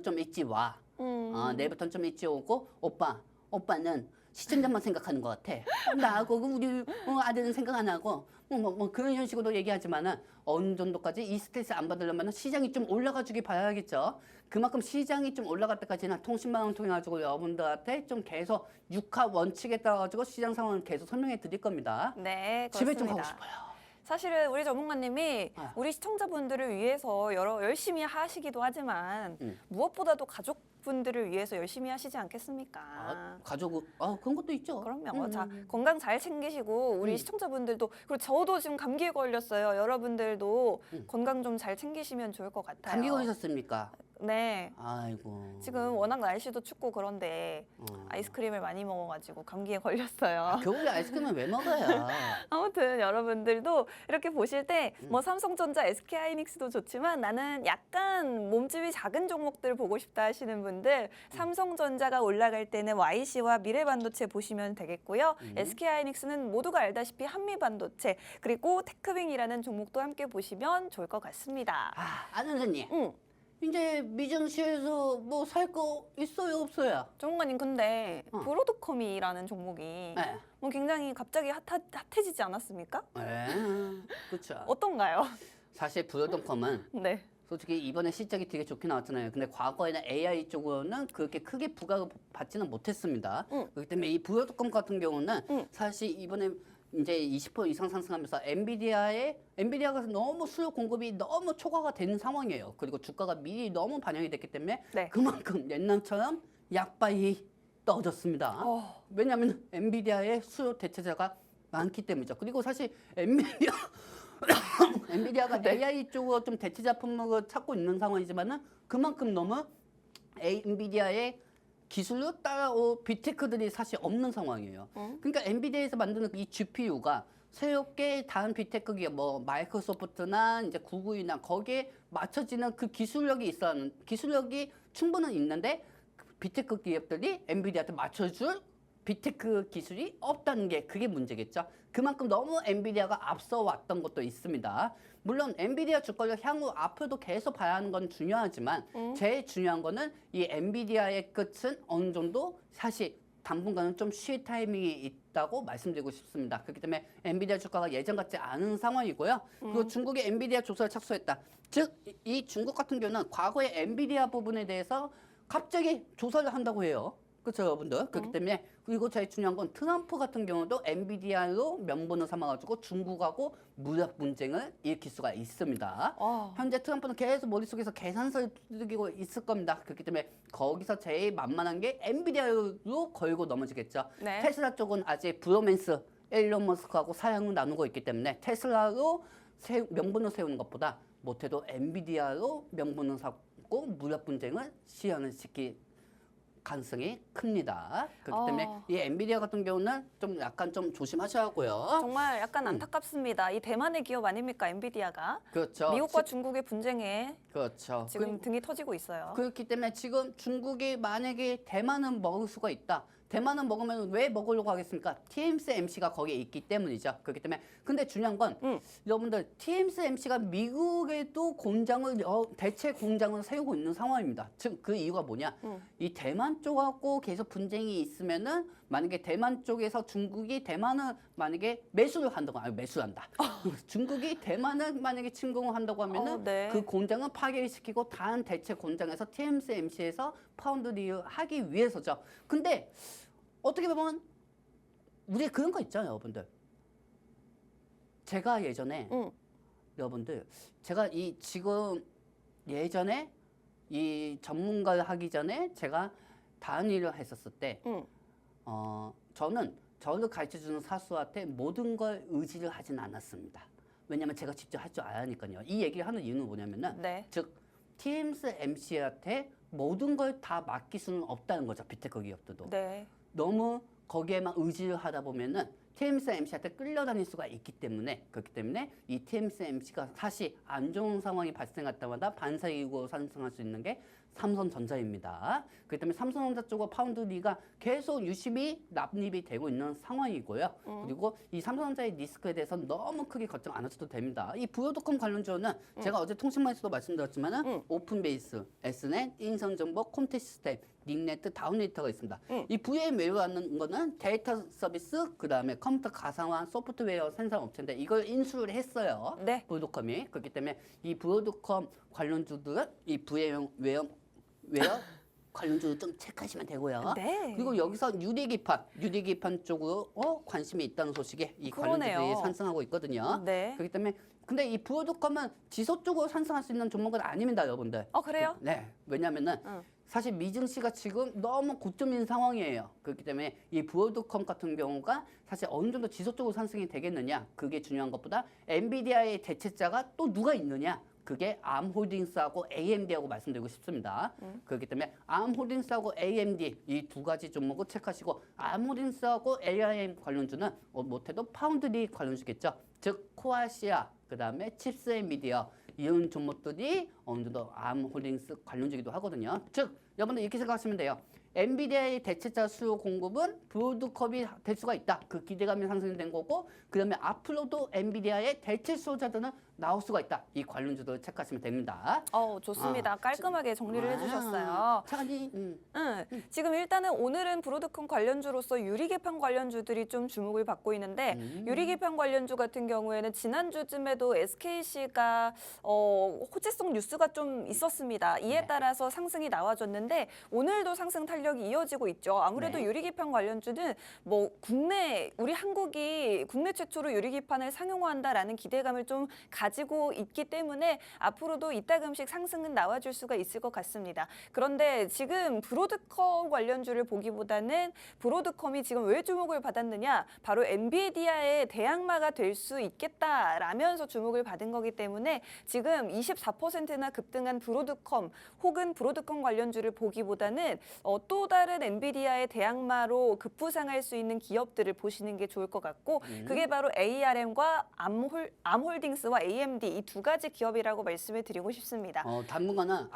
좀 일찍 와. 내일부터는 좀 일찍 오고 오빠는 시청자만 생각하는 것 같아. 나하고 우리 아들은 생각 안 하고 뭐 그런 형식으로 얘기하지만은 어느 정도까지 이 스트레스 안 받으려면 시장이 좀 올라가 주길 바라야겠죠. 그만큼 시장이 좀 올라갈 때까지는 통신망을 통해 가지고 여러분들한테 좀 계속 육하 원칙에 따라 가지고 시장 상황을 계속 설명해 드릴 겁니다. 네, 집에 그렇습니다. 좀 가고 싶어요. 사실은 우리 전문가님이 우리 시청자분들을 위해서 열심히 하시기도 하지만 무엇보다도 가족분들을 위해서 열심히 하시지 않겠습니까? 가족 그런 것도 있죠. 그럼요. 자, 건강 잘 챙기시고 우리 시청자분들도 그리고 저도 지금 감기에 걸렸어요. 여러분들도 건강 좀 잘 챙기시면 좋을 것 같아요. 감기 걸리셨습니까? 네. 아이고. 지금 워낙 날씨도 춥고 그런데 아이스크림을 많이 먹어가지고 감기에 걸렸어요. 겨울에 아이스크림은 왜 먹어요? 아무튼 여러분들도 이렇게 보실 때 뭐 삼성전자, SK하이닉스도 좋지만 나는 약간 몸집이 작은 종목들 보고 싶다 하시는 분들 삼성전자가 올라갈 때는 YC와 미래반도체 보시면 되겠고요. SK하이닉스는 모두가 알다시피 한미반도체 그리고 테크윙이라는 종목도 함께 보시면 좋을 것 같습니다. 안 선생님. 이제 미정시에서 뭐 살 거 있어요, 없어요? 전문가님 근데 브로드컴이라는 종목이 네. 뭐 굉장히 갑자기 핫해지지 않았습니까? 네, 그렇죠. 어떤가요? 사실 브로드컴은 네. 솔직히 이번에 실적이 되게 좋게 나왔잖아요. 근데 과거에는 AI 쪽으로는 그렇게 크게 부각을 받지는 못했습니다. 그렇기 때문에 이 브로드컴 같은 경우는 사실 이번에 이제 20% 이상 상승하면서 엔비디아가 너무 수요 공급이 너무 초과가 된 상황이에요. 그리고 주가가 미리 너무 반영이 됐기 때문에 네. 그만큼 옛날처럼 약바이 떨어졌습니다. 왜냐하면 엔비디아의 수요 대체자가 많기 때문이죠. 그리고 사실 엔비디아가 AI 쪽으로 좀 대체자 품목을 찾고 있는 상황이지만은 그만큼 너무 엔비디아의 기술로 따라올 빅테크들이 사실 없는 상황이에요. 그러니까 엔비디아에서 만드는 이 GPU가 새롭게 다른 빅테크 기업 뭐 마이크로소프트나 이제 구글이나 거기에 맞춰지는 그 기술력이 충분히 있는데 빅테크 기업들이 엔비디아한테 맞춰줄 빅테크 기술이 없다는 게 그게 문제겠죠. 그만큼 너무 엔비디아가 앞서 왔던 것도 있습니다. 물론 엔비디아 주가를 향후 앞으로도 계속 봐야 하는 건 중요하지만 제일 중요한 거는 이 엔비디아의 끝은 어느 정도 사실 당분간은 좀 쉴 타이밍이 있다고 말씀드리고 싶습니다. 그렇기 때문에 엔비디아 주가가 예전 같지 않은 상황이고요. 그리고 중국이 엔비디아 조사를 착수했다. 즉 이 중국 같은 경우는 과거의 엔비디아 부분에 대해서 갑자기 조사를 한다고 해요. 그렇죠, 여러분들. 그렇기 때문에 그리고 제일 중요한 건 트럼프 같은 경우도 엔비디아로 명분을 삼아가지고 중국하고 무역 분쟁을 일으킬 수가 있습니다. 현재 트럼프는 계속 머릿속에서 계산서를 두드리고 있을 겁니다. 그렇기 때문에 거기서 제일 만만한 게 엔비디아로 걸고 넘어지겠죠. 네. 테슬라 쪽은 아직 브로맨스 일론 머스크하고 사양을 나누고 있기 때문에 테슬라로 명분을 세우는 것보다 못해도 엔비디아로 명분을 삼고 무역 분쟁을 실현을 시킬 가능성이 큽니다. 그렇기 때문에 이 엔비디아 같은 경우는 좀 약간 좀 조심하셔야 하고요. 정말 약간 안타깝습니다. 이 대만의 기업 아닙니까, 엔비디아가? 그렇죠. 미국과 중국의 분쟁에 그렇죠. 지금 등이 터지고 있어요. 그렇기 때문에 지금 중국이 만약에 대만은 먹을 수가 있다. 대만은 먹으면 왜 먹으려고 하겠습니까? TSMC가 거기에 있기 때문이죠. 그렇기 때문에 근데 중요한 건 여러분들 TSMC가 미국에도 대체 공장을 세우고 있는 상황입니다. 즉 그 이유가 뭐냐? 이 대만 쪽하고 계속 분쟁이 있으면은 만약에 대만 쪽에서 중국이 대만을 만약에 매수를 한다고 매수한다. 중국이 대만을 만약에 침공을 한다고 하면은 네. 그 공장은 파괴를 시키고 다른 대체 공장에서 TSMC에서 파운드리를 하기 위해서죠. 근데 어떻게 보면 우리 그런 거 있잖아요, 여러분들. 제가 예전에 여러분들 제가 이 지금 예전에 이 전문가를 하기 전에 제가 다른 일을 했었을 때 저는 저를 가르쳐주는 사수한테 모든 걸 의지를 하진 않았습니다. 왜냐하면 제가 직접 할 줄 아니까요. 이 얘기를 하는 이유는 뭐냐면은 네. 즉 TSMC한테 모든 걸 다 맡길 수는 없다는 거죠. 빅테크 기업들도. 네. 너무 거기에만 의지를 하다 보면은 TSMC한테 끌려다닐 수가 있기 때문에 그렇기 때문에 이 TSMC가 사실 안 좋은 상황이 발생할 때마다 반사이익으로 상승할 수 있는 게 삼성전자입니다. 그렇기 때문에 삼성전자 쪽과 파운드리가 계속 유심히 납입이 되고 있는 상황이고요. 그리고 이 삼성전자의 리스크에 대해서 너무 크게 걱정 안 하셔도 됩니다. 이 브로드컴 관련주는 제가 어제 통신망에서도 말씀드렸지만은 오픈베이스, S넷, 인성정보, 콤테시스템, 닉네트, 다운네이터가 있습니다. 이 VM 외우하는 거는 데이터 서비스, 그 다음에 컴퓨터 가상화 소프트웨어 생산 업체인데 이걸 인수를 했어요. 네. 브로드컴이. 그렇기 때문에 이 브로드컴 관련주들은 이 VM 웨어 관련주도 좀 체크하시면 되고요. 네. 그리고 여기서 유리기판 쪽으로 관심이 있다는 소식에 이 그러네요. 관련주들이 상승하고 있거든요. 네. 그렇기 때문에 근데 이 브로드컴은 지속적으로 상승할 수 있는 종목은 아닙니다, 여러분들. 그래요? 네. 왜냐면은 사실 미증시가 지금 너무 고점인 상황이에요. 그렇기 때문에 이 브로드컴 같은 경우가 사실 어느 정도 지속적으로 상승이 되겠느냐, 그게 중요한 것보다 엔비디아의 대체자가 또 누가 있느냐, 그게 암홀딩스하고 AMD하고 말씀드리고 싶습니다. 그렇기 때문에 암홀딩스하고 AMD 이 두 가지 종목을 체크하시고 암홀딩스하고 ARM 관련주는 못해도 파운드리 관련주겠죠. 즉 코아시아, 그 다음에 칩스앤미디어 이런 종목들이 어느 정도 암홀딩스 관련주기도 하거든요. 즉 여러분들 이렇게 생각하시면 돼요. 엔비디아의 대체자 수요 공급은 브로드컴이 될 수가 있다. 그 기대감이 상승된 거고 그 다음에 앞으로도 엔비디아의 대체 수요자들은 나올 수가 있다. 이 관련주도 체크하시면 됩니다. 좋습니다. 깔끔하게 정리를 해주셨어요. 차관이 지금 일단은 오늘은 브로드컴 관련주로서 유리개판 관련주들이 좀 주목을 받고 있는데 유리개판 관련주 같은 경우에는 지난주쯤에도 SKC가 호재성 뉴스가 좀 있었습니다. 이에 따라서 상승이 나와줬는데 오늘도 상승 탄력이 이어지고 있죠. 아무래도 유리개판 관련주는 뭐 우리 한국이 국내 최초로 유리개판을 상용화한다라는 기대감을 좀 가지고 있기 때문에 앞으로도 이따금씩 상승은 나와줄 수가 있을 것 같습니다. 그런데 지금 브로드컴 관련주를 보기보다는 브로드컴이 지금 왜 주목을 받았느냐? 바로 엔비디아의 대항마가 될 수 있겠다라면서 주목을 받은 거기 때문에 지금 24%나 급등한 브로드컴 혹은 브로드컴 관련주를 보기보다는 또 다른 엔비디아의 대항마로 급부상할 수 있는 기업들을 보시는 게 좋을 것 같고 그게 바로 ARM과 암홀딩스와 AMD 이 두 가지 기업이라고 말씀을 드리고 싶습니다. 당분간은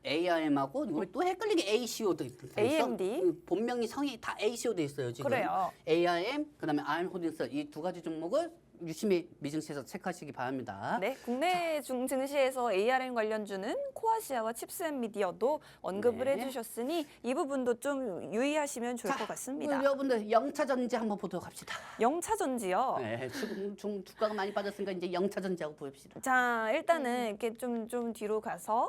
ARM하고 우리 또 헷갈리게 ACO도 있어요. AMD. 본명이 성이 다 ACO 돼 있어요 지금. 그래요. ARM 그다음에 ARM 홀딩스 이 두 가지 종목을 유심히 미증시에서 체크하시기 바랍니다. 네, 국내 증시에서 ARM 관련주는 코아시아와 칩스앤미디어도 언급을 네. 해주셨으니 이 부분도 좀 유의하시면 좋을 것 같습니다. 우리 여러분들 영차전지 한번 보도록 합시다. 영차전지요. 네, 지금 주가가 많이 빠졌으니까 이제 영차전지하고 보입시다. 자, 일단은 이렇게 좀 뒤로 가서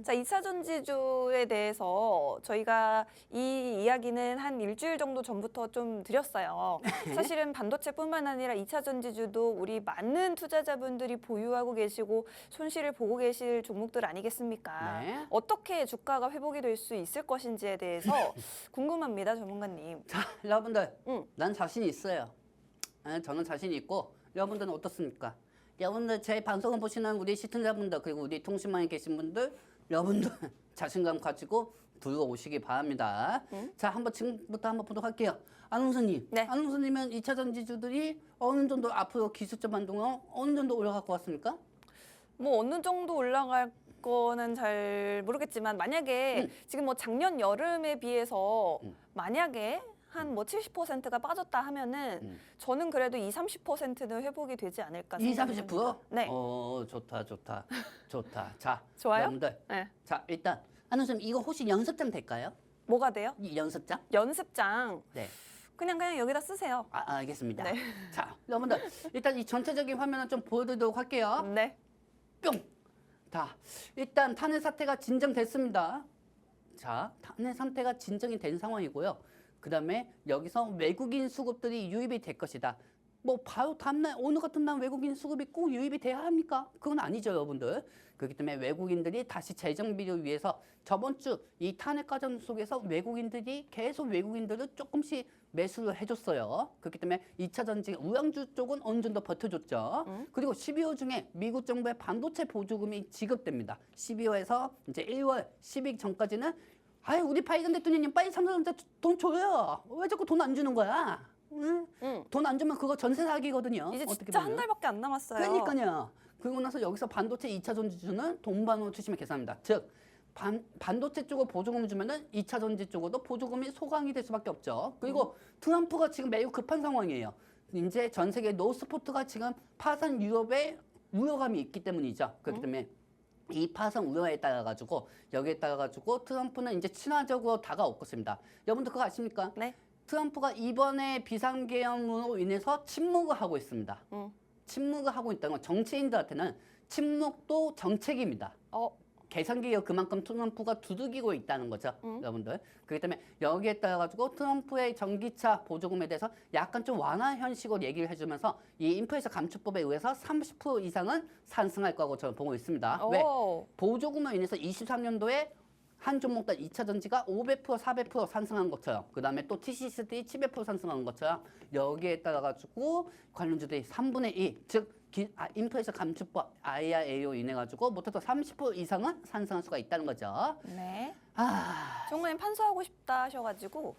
자, 2차 전지주에 대해서 저희가 이 이야기는 한 일주일 정도 전부터 좀 드렸어요. 사실은 반도체뿐만 아니라 2차 전지주도 우리 많은 투자자분들이 보유하고 계시고 손실을 보고 계실 종목들 아니겠습니까? 네. 어떻게 주가가 회복이 될 수 있을 것인지에 대해서 궁금합니다, 전문가님. 자, 여러분들, 응. 난 자신 있어요. 저는 자신 있고 여러분들은 어떻습니까? 여러분들 제 방송을 보시는 우리 시청자분들 그리고 우리 통신망에 계신 분들 여러분들 자신감 가지고 들어오시기 바랍니다. 자, 한번 지금부터 한번 보도록 할게요. 안홍수님, 네. 안홍수님은 2차 전지주들이 어느 정도 앞으로 기술적 반동은 어느 정도 올라갈 것 같습니까? 뭐 어느 정도 올라갈 거는 잘 모르겠지만 만약에 지금 뭐 작년 여름에 비해서 만약에 한 뭐 70%가 빠졌다 하면은 저는 그래도 20-30%는 회복이 되지 않을까 20-30%? 네. 좋다. 자, 좋아요? 여러분들. 네. 자, 일단 안홍수님 이거 혹시 연습장 될까요? 뭐가 돼요? 이 연습장? 연습장. 네. 그냥 여기다 쓰세요. 알겠습니다. 네. 자, 여러분들 일단 이 전체적인 화면을 좀 보여드리도록 할게요. 네. 뿅! 자, 일단 탄핵 사태가 진정됐습니다. 자, 탄핵 사태가 진정이 된 상황이고요. 그 다음에 여기서 외국인 수급들이 유입이 될 것이다. 뭐 바로 다음날 오늘 같은 날 외국인 수급이 꼭 유입이 돼야 합니까? 그건 아니죠, 여러분들. 그렇기 때문에 외국인들이 다시 재정비를 위해서 저번 주 이 탄핵 과정 속에서 외국인들이 계속 외국인들을 조금씩 매수를 해줬어요. 그렇기 때문에 2차 전지 우량주 쪽은 어느 정도 버텨줬죠. 그리고 12월 중에 미국 정부의 반도체 보조금이 지급됩니다. 12월에서 이제 1월 10일 전까지는 아유 우리 바이든 대통령님 빨리 삼성전자 돈 줘요. 왜 자꾸 돈 안 주는 거야? 응? 돈 안 주면 그거 전세 사기거든요. 이제 어떻게 진짜 한 보면. 달밖에 안 남았어요. 그러니까요. 그리고 나서 여기서 반도체 2차 전지주는 동반으로 투심을 계산합니다. 즉 반도체 쪽으로 보조금을 주면은 2차 전지 쪽으로도 보조금이 소강이 될 수밖에 없죠. 그리고 트럼프가 지금 매우 급한 상황이에요. 이제 전 세계 노스포트가 지금 파산 유럽에 우려감이 있기 때문이죠. 그렇기 때문에 이 파산 우려에 따라 가지고 여기에 따라 가지고 트럼프는 이제 친화적으로 다가올 것입니다. 여러분들 그거 아십니까? 네. 트럼프가 이번에 비상계엄으로 인해서 침묵을 하고 있습니다. 침묵을 하고 있다는 건 정치인들한테는 침묵도 정책입니다. 계산기가 그만큼 트럼프가 두들기고 있다는 거죠, 여러분들. 그렇기 때문에 여기에 따라 가지고 트럼프의 전기차 보조금에 대해서 약간 좀 완화 현식으로 얘기를 해주면서 이 인플레이션 감축법에 의해서 30% 이상은 상승할 거라고 저는 보고 있습니다. 왜? 보조금으로 인해서 23년도에 한 종목당 2차 전지가 500%, 400% 상승한 것처럼 그 다음에 또 TCS들이 700% 상승한 것처럼 여기에 따라 가지고 관련주들이 3분의 2, 즉 인플레이션 감축법 IRA로 인해 가지고 못해도 30% 이상은 상승할 수가 있다는 거죠. 네. 아, 정말 판소하고 싶다 하셔가지고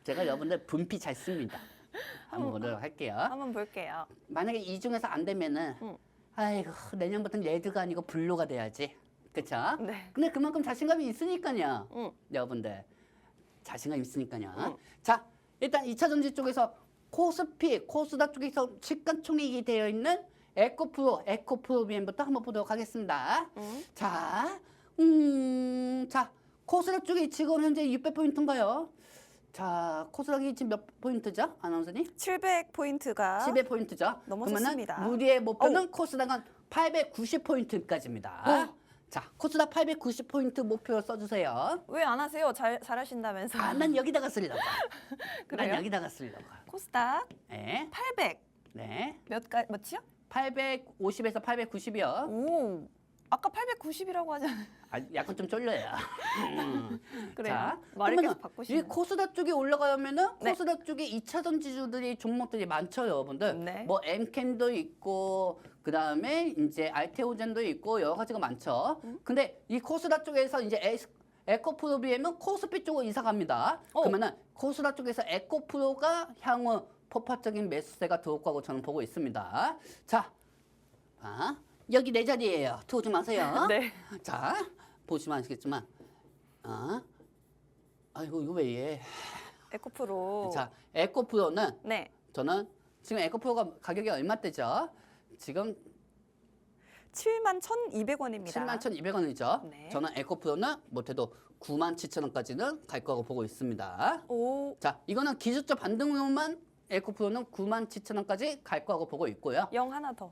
제가 여러분들 분피 잘 씁니다. 한번 보도록 할게요. 한번 볼게요. 만약에 이 중에서 안 되면은 아이고 내년부터는 레드가 아니고 블루가 돼야지. 그쵸? 네. 근데 그만큼 자신감이 있으니까요. 여러분들 자신감 있으니까요. 자, 일단 2차 전지 쪽에서 코스피, 코스닥 쪽에서 시가총액이 되어 있는 에코프로비엠부터 한번 보도록 하겠습니다. 자, 자, 코스닥 쪽이 지금 현재 600포인트인가요? 자, 코스닥이 지금 몇 포인트죠? 아나운서님? 700포인트가 700포인트죠. 넘어섰습니다. 그러면 우리의 목표는 코스닥은 890포인트까지입니다. 자, 코스닥 890포인트 목표 써주세요. 왜 안 하세요? 잘하신다면서. 난 여기다가 쓰려고. 그래요? 난 여기다가 쓰려고. 코스닥 네. 800. 네. 몇이요? 850에서 890이요. 오. 아까 890이라고 하잖아요. 약간 좀 쫄려요. 그래요? 자, 말을 그러면은 계속 바꾸시네. 이 코스닥 쪽이 올라가면은 네. 코스닥 쪽에 2차 전지주들이 종목들이 많죠, 여러분들. 네. 뭐 엠캠도 있고 그다음에 이제 알테오젠도 있고 여러 가지가 많죠. 근데 이 코스닥 쪽에서 이제 에코프로비엠은 코스피 쪽으로 이사 갑니다. 그러면은 코스닥 쪽에서 에코프로가 향후 폭발적인 매수세가 들어올 거라고 저는 보고 있습니다. 자, 여기 내 자리예요. 들어오지 마세요. 네. 자, 보시면 아시겠지만, 아이고 이거 왜 이래? 에코프로. 자, 에코프로는 네. 저는 지금 에코프로가 가격이 얼마대죠? 지금 71,200원입니다. 71,200원이죠. 네. 저는 에코프로는 못해도 97,000원까지는 갈 거라고 보고 있습니다. 오, 자, 이거는 기술적 반등으로만 에코프로는 97,000원까지 갈 거라고 보고 있고요. 0 하나 더.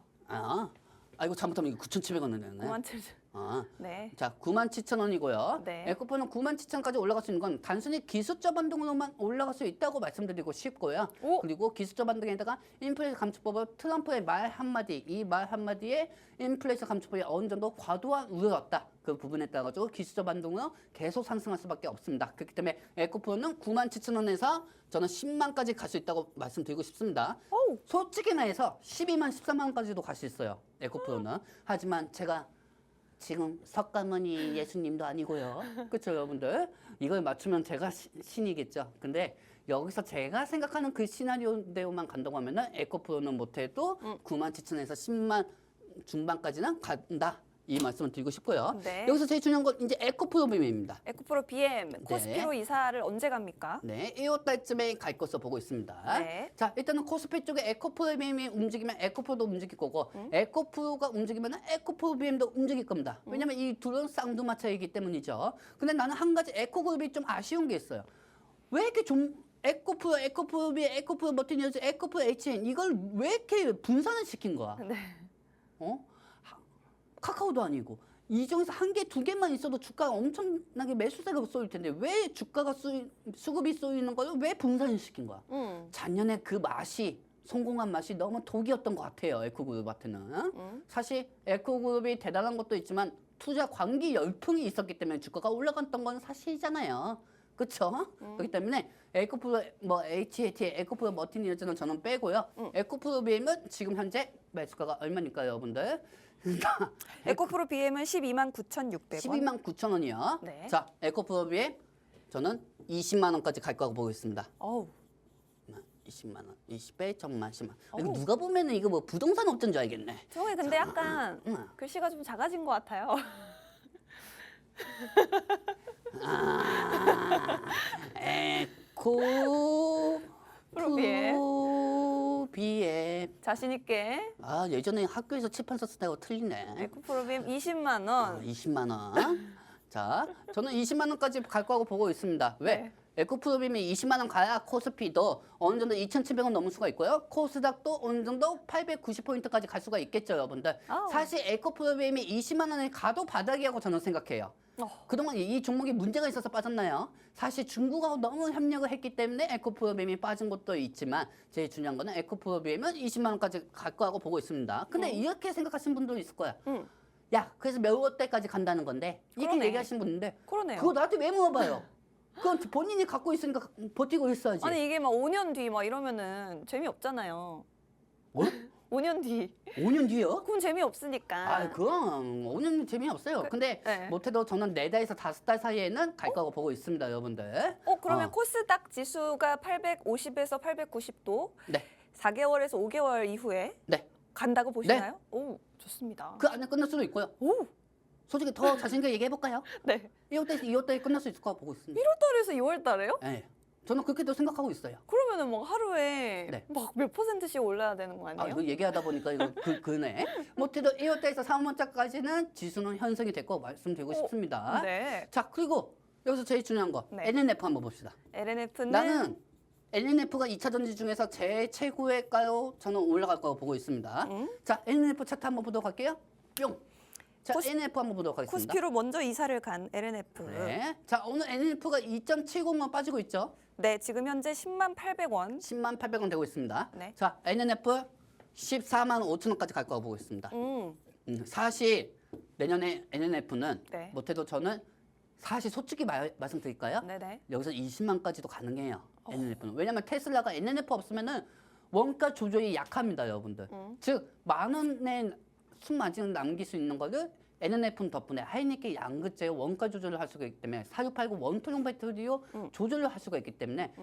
이거 잘못하면 이거 9,700원은 되네. 97,000. 아, 네. 자, 97,000원이고요. 네. 에코프로는 97,000원까지 올라갈 수 있는 건 단순히 기술적 반등으로만 올라갈 수 있다고 말씀드리고 싶고요. 오. 그리고 기술적 반등에다가 인플레이션 감축법을 트럼프의 말 한마디, 이 말 한마디에 인플레이션 감축법이 어느 정도 과도한 우려였다. 그 부분에 따라서 기술적 반등으로 계속 상승할 수밖에 없습니다. 그렇기 때문에 에코프로는 97,000원에서 저는 10만까지 갈 수 있다고 말씀드리고 싶습니다. 오, 솔직히 말해서 12만, 13만까지도 갈 수 있어요. 에코프로는. 하지만 제가 지금 석가모니 예수님도 아니고요. 그렇죠, 여러분들? 이걸 맞추면 제가 신이겠죠. 근데 여기서 제가 생각하는 그 시나리오대로만 간다고 하면은 에코프로는 못해도 97,000원에서 10만 중반까지는 간다. 이 말씀을 드리고 싶고요. 네. 여기서 제일 중요한 건 이제 에코프로 BM입니다. 에코프로 BM 코스피로 이사를 언제 갑니까? 네, 1월 달쯤에 갈 것으로 보고 있습니다. 네. 자, 일단은 코스피 쪽에 에코프로 BM이 움직이면 에코프로도 움직일 거고, 에코프로가 움직이면 에코프로 BM도 움직일 겁니다. 왜냐면 이 둘은 쌍두마차이기 때문이죠. 근데 나는 한 가지 에코그룹이 좀 아쉬운 게 있어요. 왜 이렇게 좀 에코프로 BM, 에코프로 머티니어스, 에코프로 HN 이걸 왜 이렇게 분산을 시킨 거야? 네. 카카오도 아니고 이 중에서 한 개, 두 개만 있어도 주가가 엄청나게 매수세가 쏠릴 텐데 왜 주가가 수급이 쏠리는 걸 왜 분산시킨 거야? 작년에 그 맛이 성공한 맛이 너무 독이었던 것 같아요. 에코그룹한테는. 사실 에코그룹이 대단한 것도 있지만 투자 광기 열풍이 있었기 때문에 주가가 올라갔던 건 사실이잖아요. 그렇죠? 그렇기 때문에 에코프로 HAT, 에코프로 머티니어즈는 저는 빼고요. 에코프로 BM은 지금 현재 매수가가 얼마니까요, 여러분들? 에코프로 BM은 129,600원. 129,000원이요. 네. 자, 에코프로 BM 저는 20만 원까지 갈 거라고 보고 있습니다. 어우, 20만 원, 20배, 1,000만, 10만. 이거 어우. 누가 보면은 이거 뭐 부동산 업자인 줄 알겠네. 저게 근데 약간 응. 글씨가 좀 작아진 것 같아요. 에코 BM. 자신 있게 예전에 학교에서 칠판 썼을 때하고 틀리네. 에코프로 BM 20만 원. 20만 원. 자, 저는 20만 원까지 갈 거라고 보고 있습니다. 왜? 네. 에코프로빔이 20만 원 가야 코스피도 어느 정도 2,700원 넘을 수가 있고요. 코스닥도 어느 정도 890포인트까지 갈 수가 있겠죠, 여러분들. 아우. 사실 에코프로빔이 20만 원에 가도 바닥이라고 저는 생각해요. 그동안 이 종목이 문제가 있어서 빠졌나요? 사실 중국하고 너무 협력을 했기 때문에 에코프로빔이 빠진 것도 있지만 제일 중요한 거는 에코프로빔은 20만 원까지 갈 거라고 보고 있습니다. 근데 이렇게 생각하시는 분도 있을 거야. 야, 그래서 몇 월때까지 간다는 건데 이렇게 그러네. 얘기하시는 분인데 그러네요. 그거 나한테 왜 물어봐요? 그건 본인이 갖고 있으니까 버티고 있어야지. 아니 이게 막 5년 뒤 막 이러면은 재미없잖아요. 뭐? 5년 뒤. 5년 뒤요? 그건 재미없으니까. 그럼 5년 재미없어요. 근데 네. 못해도 저는 4달에서 5달 사이에는 갈 거라고 보고 있습니다, 여러분들. 그러면 코스닥 지수가 850에서 890도 네. 4개월에서 5개월 이후에 네. 간다고 보시나요? 오, 좋습니다. 그 안에 끝날 수도 있고요. 오, 솔직히 더 자신있게 얘기해볼까요? 네. 2월달에 끝날 수 있을 거라고 보고 있습니다. 1월 달에서 2월 달에요? 네. 저는 그렇게도 생각하고 있어요. 그러면은 막 하루에 네. 막 몇 %씩 올라야 되는 거 아니에요? 이거 얘기하다 보니까 이거 그네. 못해도 1월달에서 3월달까지는 지수는 현성이 될 거고 말씀드리고 싶습니다. 네. 자, 그리고 여기서 제일 중요한 거 네. NNF 한번 봅시다. LNF는 나는 NNF가 2차 전지 중에서 제일 최고일까요? 저는 올라갈 거라고 보고 있습니다. 자, NNF 차트 한번 보도록 할게요. 뿅. 자, NNF 한번 보도록 하겠습니다. 코스피로 먼저 이사를 간 LNF. 네. 자, 오늘 NNF가 2.70만 빠지고 있죠. 네, 지금 현재 10만 800원. 10만 800원 되고 있습니다. 네. 자, NNF 14만 5천 원까지 갈 거라고 보고 있습니다. 사실 내년에 NNF는 네. 못해도 저는 사실 솔직히 말씀드릴까요? 네네. 여기서 20만까지도 가능해요. NNF는. 왜냐면 테슬라가 NNF 없으면은 원가 조절이 약합니다, 여러분들. 즉, 만 원의 순마진을 남길 수 있는 거를 NNF 덕분에 하이니케 양극재 원가 조절을 할 수가 있기 때문에 4689 원통형 배터리로 조절을 할 수가 있기 때문에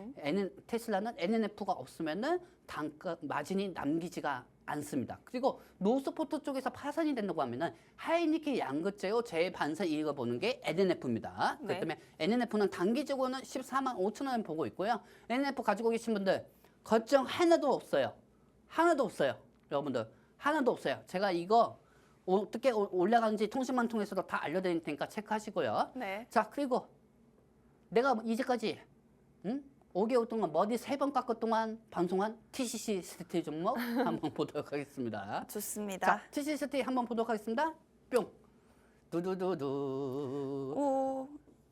테슬라는 NNF가 없으면은 단가 마진이 남기지가 않습니다. 그리고 노스포트 쪽에서 파산이 된다고 하면은 하이니케 양극재로 재반사 이익을 보는 게 NNF입니다. 네. 그렇기 때문에 NNF는 단기적으로는 14만 5천 원 보고 있고요. NNF 가지고 계신 분들 걱정 하나도 없어요. 하나도 없어요. 여러분들 하나도 없어요. 제가 이거 어떻게 올라가는지 통신망 통해서도 다 알려드릴 테니까 체크하시고요. 네. 자, 그리고 내가 이제까지 5개월 동안 머리 3번 깎을 동안 방송한 TCC 스테이 종목 한번 보도록 하겠습니다. 좋습니다. 자, TCC 스테이 한번 보도록 하겠습니다. 뿅. 두두두두. 오,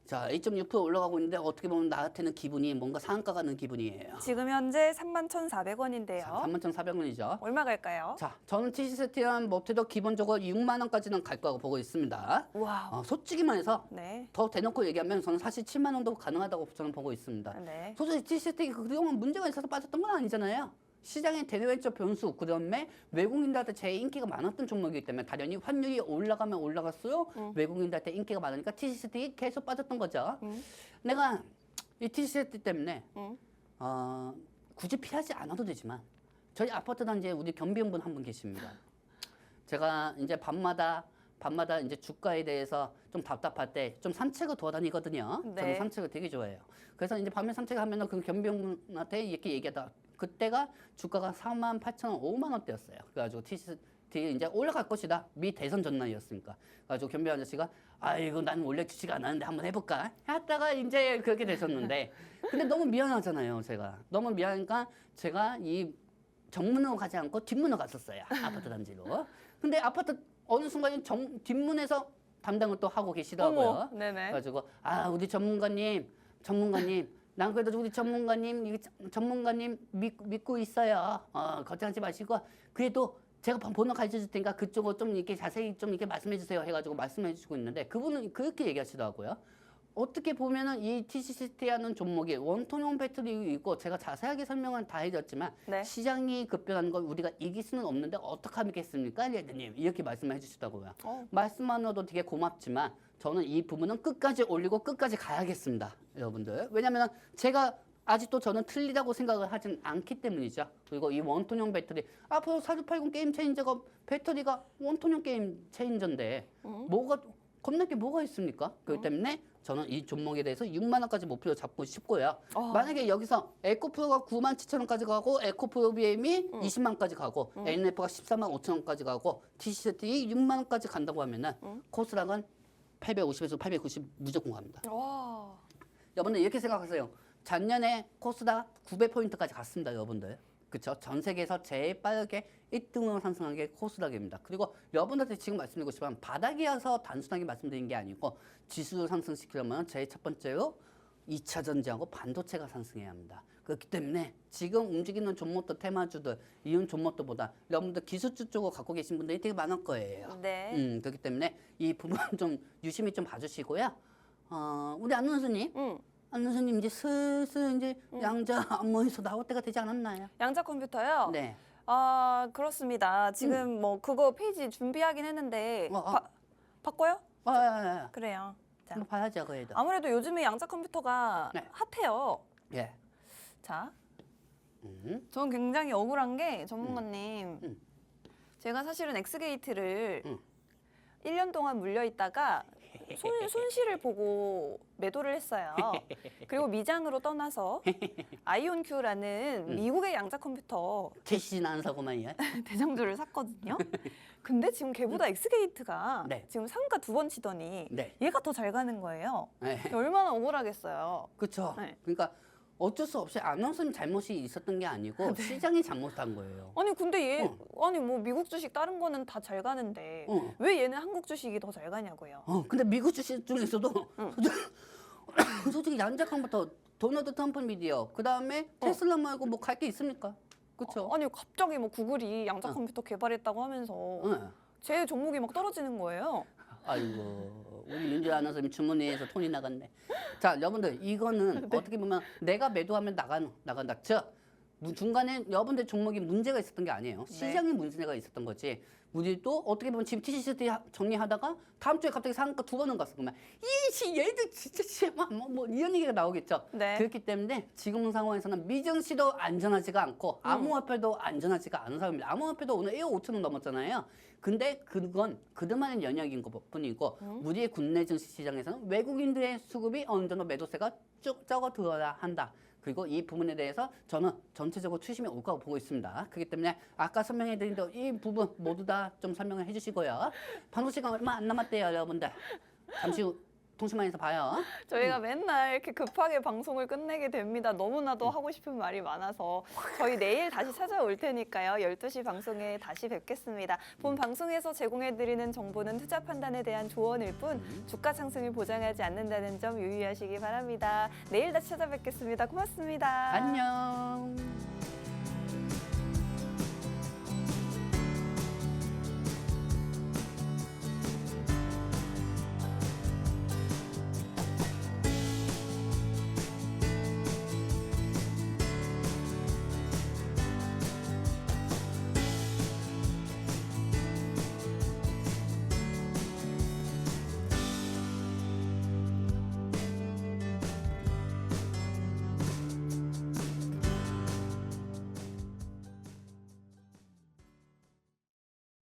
자, 2.6% 올라가고 있는데 어떻게 보면 나한테는 기분이 뭔가 상한가 가는 기분이에요. 지금 현재 31,400원인데요. 31,400원이죠. 얼마 갈까요? 자, 저는 TCC 스테이는 못해도 기본적으로 6만 원까지는 갈 거라고 보고 있습니다. 와우. 솔직히만 해서 네. 더 대놓고 얘기하면 저는 사실 7만 원도 가능하다고 저는 보고 있습니다. 네. 솔직히 TCC 스테이 그동안 문제가 있어서 빠졌던 건 아니잖아요. 시장의 대외적 변수, 그다음에 외국인들한테 제일 인기가 많았던 종목이기 때문에 당연히 환율이 올라가면 올라갈수록 외국인들한테 인기가 많으니까 TCC 계속 빠졌던 거죠. 내가 이 TCC 때문에 굳이 피하지 않아도 되지만 저희 아파트 단지에 우리 경비원분 한 분 계십니다. 제가 이제 밤마다 이제 주가에 대해서 좀 답답할 때 좀 산책을 돌아다니거든요. 네. 저는 산책을 되게 좋아해요. 그래서 이제 밤에 산책하면은 그 경비원분한테 이렇게 얘기하다 그때가 주가가 48,000원, 5만 원대였어요. 그래가지고 TCC 이제 올라갈 것이다. 미 대선 전날이었으니까. 그래가지고 경비 아저씨가 아이고 난 원래 주식 안 하는데 한번 해볼까? 했다가 이제 그렇게 되셨는데 근데 너무 미안하잖아요. 제가 너무 미안하니까 제가 이 정문으로 가지 않고 뒷문으로 갔었어요. 아파트 단지로. 근데 아파트 어느 순간에 뒷문에서 담당을 또 하고 계시더라고요. 어머, 네네. 그래가지고 우리 전문가님 난 그래도 우리 전문가님 믿고 있어요. 걱정하지 마시고 그래도 제가 번호 가르쳐 줄 테니까 그쪽으로 좀 이렇게 자세히 좀 이렇게 말씀해 주세요 해가지고 말씀해 주시고 있는데 그분은 그렇게 얘기하시더라고요. 어떻게 보면은 이 TCCT라는 종목이 원통형 배터리 있고 제가 자세하게 설명은 다 해줬지만 네. 시장이 급변하는 걸 우리가 이길 수는 없는데 어떻게 하겠습니까, 레드님? 이렇게 말씀을 해주시더라고요. 말씀만으로도 되게 고맙지만 저는 이 부분은 끝까지 올리고 끝까지 가야겠습니다, 여러분들. 왜냐하면 제가 아직도 저는 틀리다고 생각을 하진 않기 때문이죠. 그리고 이 원통형 배터리 앞으로 4680 게임 체인저가 배터리가 원통형 게임 체인저인데 뭐가 겁날 게 뭐가 있습니까? 그렇기 때문에 저는 이 종목에 대해서 6만 원까지 목표로 잡고 싶고요. 만약에 여기서 에코프로가 97,000원까지 가고 에코프로비엠이 20만 원까지 가고 NF가 14만 5천 원까지 가고 TCT 6만 원까지 간다고 하면은 코스닥은 850에서 890 무조건 갑니다. 와. 여러분들 이렇게 생각하세요. 작년에 코스닥 900포인트까지 갔습니다, 여러분들. 그렇죠? 전 세계에서 제일 빠르게 1등으로 상승한 게 코스닥입니다. 그리고 여러분들한테 지금 말씀드리고 싶지만 바닥이어서 단순하게 말씀드린 게 아니고 지수를 상승시키려면 제일 첫 번째로 2차 전지하고 반도체가 상승해야 합니다. 그렇기 때문에 지금 움직이는 종목도 테마주들, 이런 종목들보다 여러분들 기술주 쪽으로 갖고 계신 분들이 되게 많을 거예요. 네. 그렇기 때문에 이 부분 좀 유심히 좀 봐주시고요. 우리 안 선수님. 안 선생님 이제 슬슬 이제 양자 안무에서 나올 때가 되지 않았나요? 양자 컴퓨터요? 네. 그렇습니다. 지금 뭐 그거 페이지 준비하긴 했는데 바꿔요? 그래요. 자, 한번 봐야죠, 그래도. 아무래도 요즘에 양자 컴퓨터가 네. 핫해요. 예. 자, 저는 굉장히 억울한 게 전문가님, 제가 사실은 엑스게이트를 1년 동안 물려 있다가 손실을 보고 매도를 했어요. 그리고 미장으로 떠나서 아이온큐라는 미국의 양자 컴퓨터 캐시진 안 사고만요. 대장주를 샀거든요. 근데 지금 걔보다 엑스게이트가 네. 지금 상가 2번 치더니 네. 얘가 더 잘 가는 거예요. 네. 얼마나 억울하겠어요. 그렇죠. 네. 그러니까 어쩔 수 없이 아나운서님 잘못이 있었던 게 아니고 시장이 잘못한 거예요. 아니 근데 얘 아니 뭐 미국 주식 다른 거는 다 잘 가는데 왜 얘는 한국 주식이 더 잘 가냐고요. 근데 미국 주식 중에서도 솔직히 양자칸부터 도널드 트럼프 미디어 그 다음에 테슬라 말고 뭐 갈 게 있습니까? 그렇죠. 아니 갑자기 뭐 구글이 양자 컴퓨터 개발했다고 하면서 제 종목이 막 떨어지는 거예요. 아이고 우리 윤지 아나운서님 주머니에서 돈이 나갔네. 자 여러분들 이거는 어떻게 보면 내가 매도하면 나간다. 즉 중간에 여러분들 종목이 문제가 있었던 게 아니에요. 시장에 문제가 있었던 거지. 우리도 어떻게 보면 지금 TCCT 정리하다가 다음 주에 갑자기 상한가 2번은 갔어. 그러면 얘들 진짜 뭐 이런 얘기가 나오겠죠. 네. 그렇기 때문에 지금 상황에서는 미증시도 안전하지가 않고 암호화폐도 안전하지가 않은 상황입니다. 암호화폐도 오늘 1억 5천원 넘었잖아요. 근데 그건 그들만의 영역인 것 뿐이고 우리의 국내 증시 시장에서는 외국인들의 수급이 어느 정도 매도세가 쭉 적어들어야 한다. 그리고 이 부분에 대해서 저는 전체적으로 투심이 올 거라고 보고 있습니다. 그렇기 때문에 아까 설명해드린 대로 이 부분 모두 다 좀 설명을 해주시고요. 방송 시간 얼마 안 남았대요, 여러분들. 잠시 후 통신망에서 봐요. 저희가 맨날 이렇게 급하게 방송을 끝내게 됩니다. 너무나도 하고 싶은 말이 많아서 저희 내일 다시 찾아올 테니까요. 12시 방송에 다시 뵙겠습니다. 본 방송에서 제공해드리는 정보는 투자 판단에 대한 조언일 뿐 주가 상승을 보장하지 않는다는 점 유의하시기 바랍니다. 내일 다시 찾아뵙겠습니다. 고맙습니다. 안녕.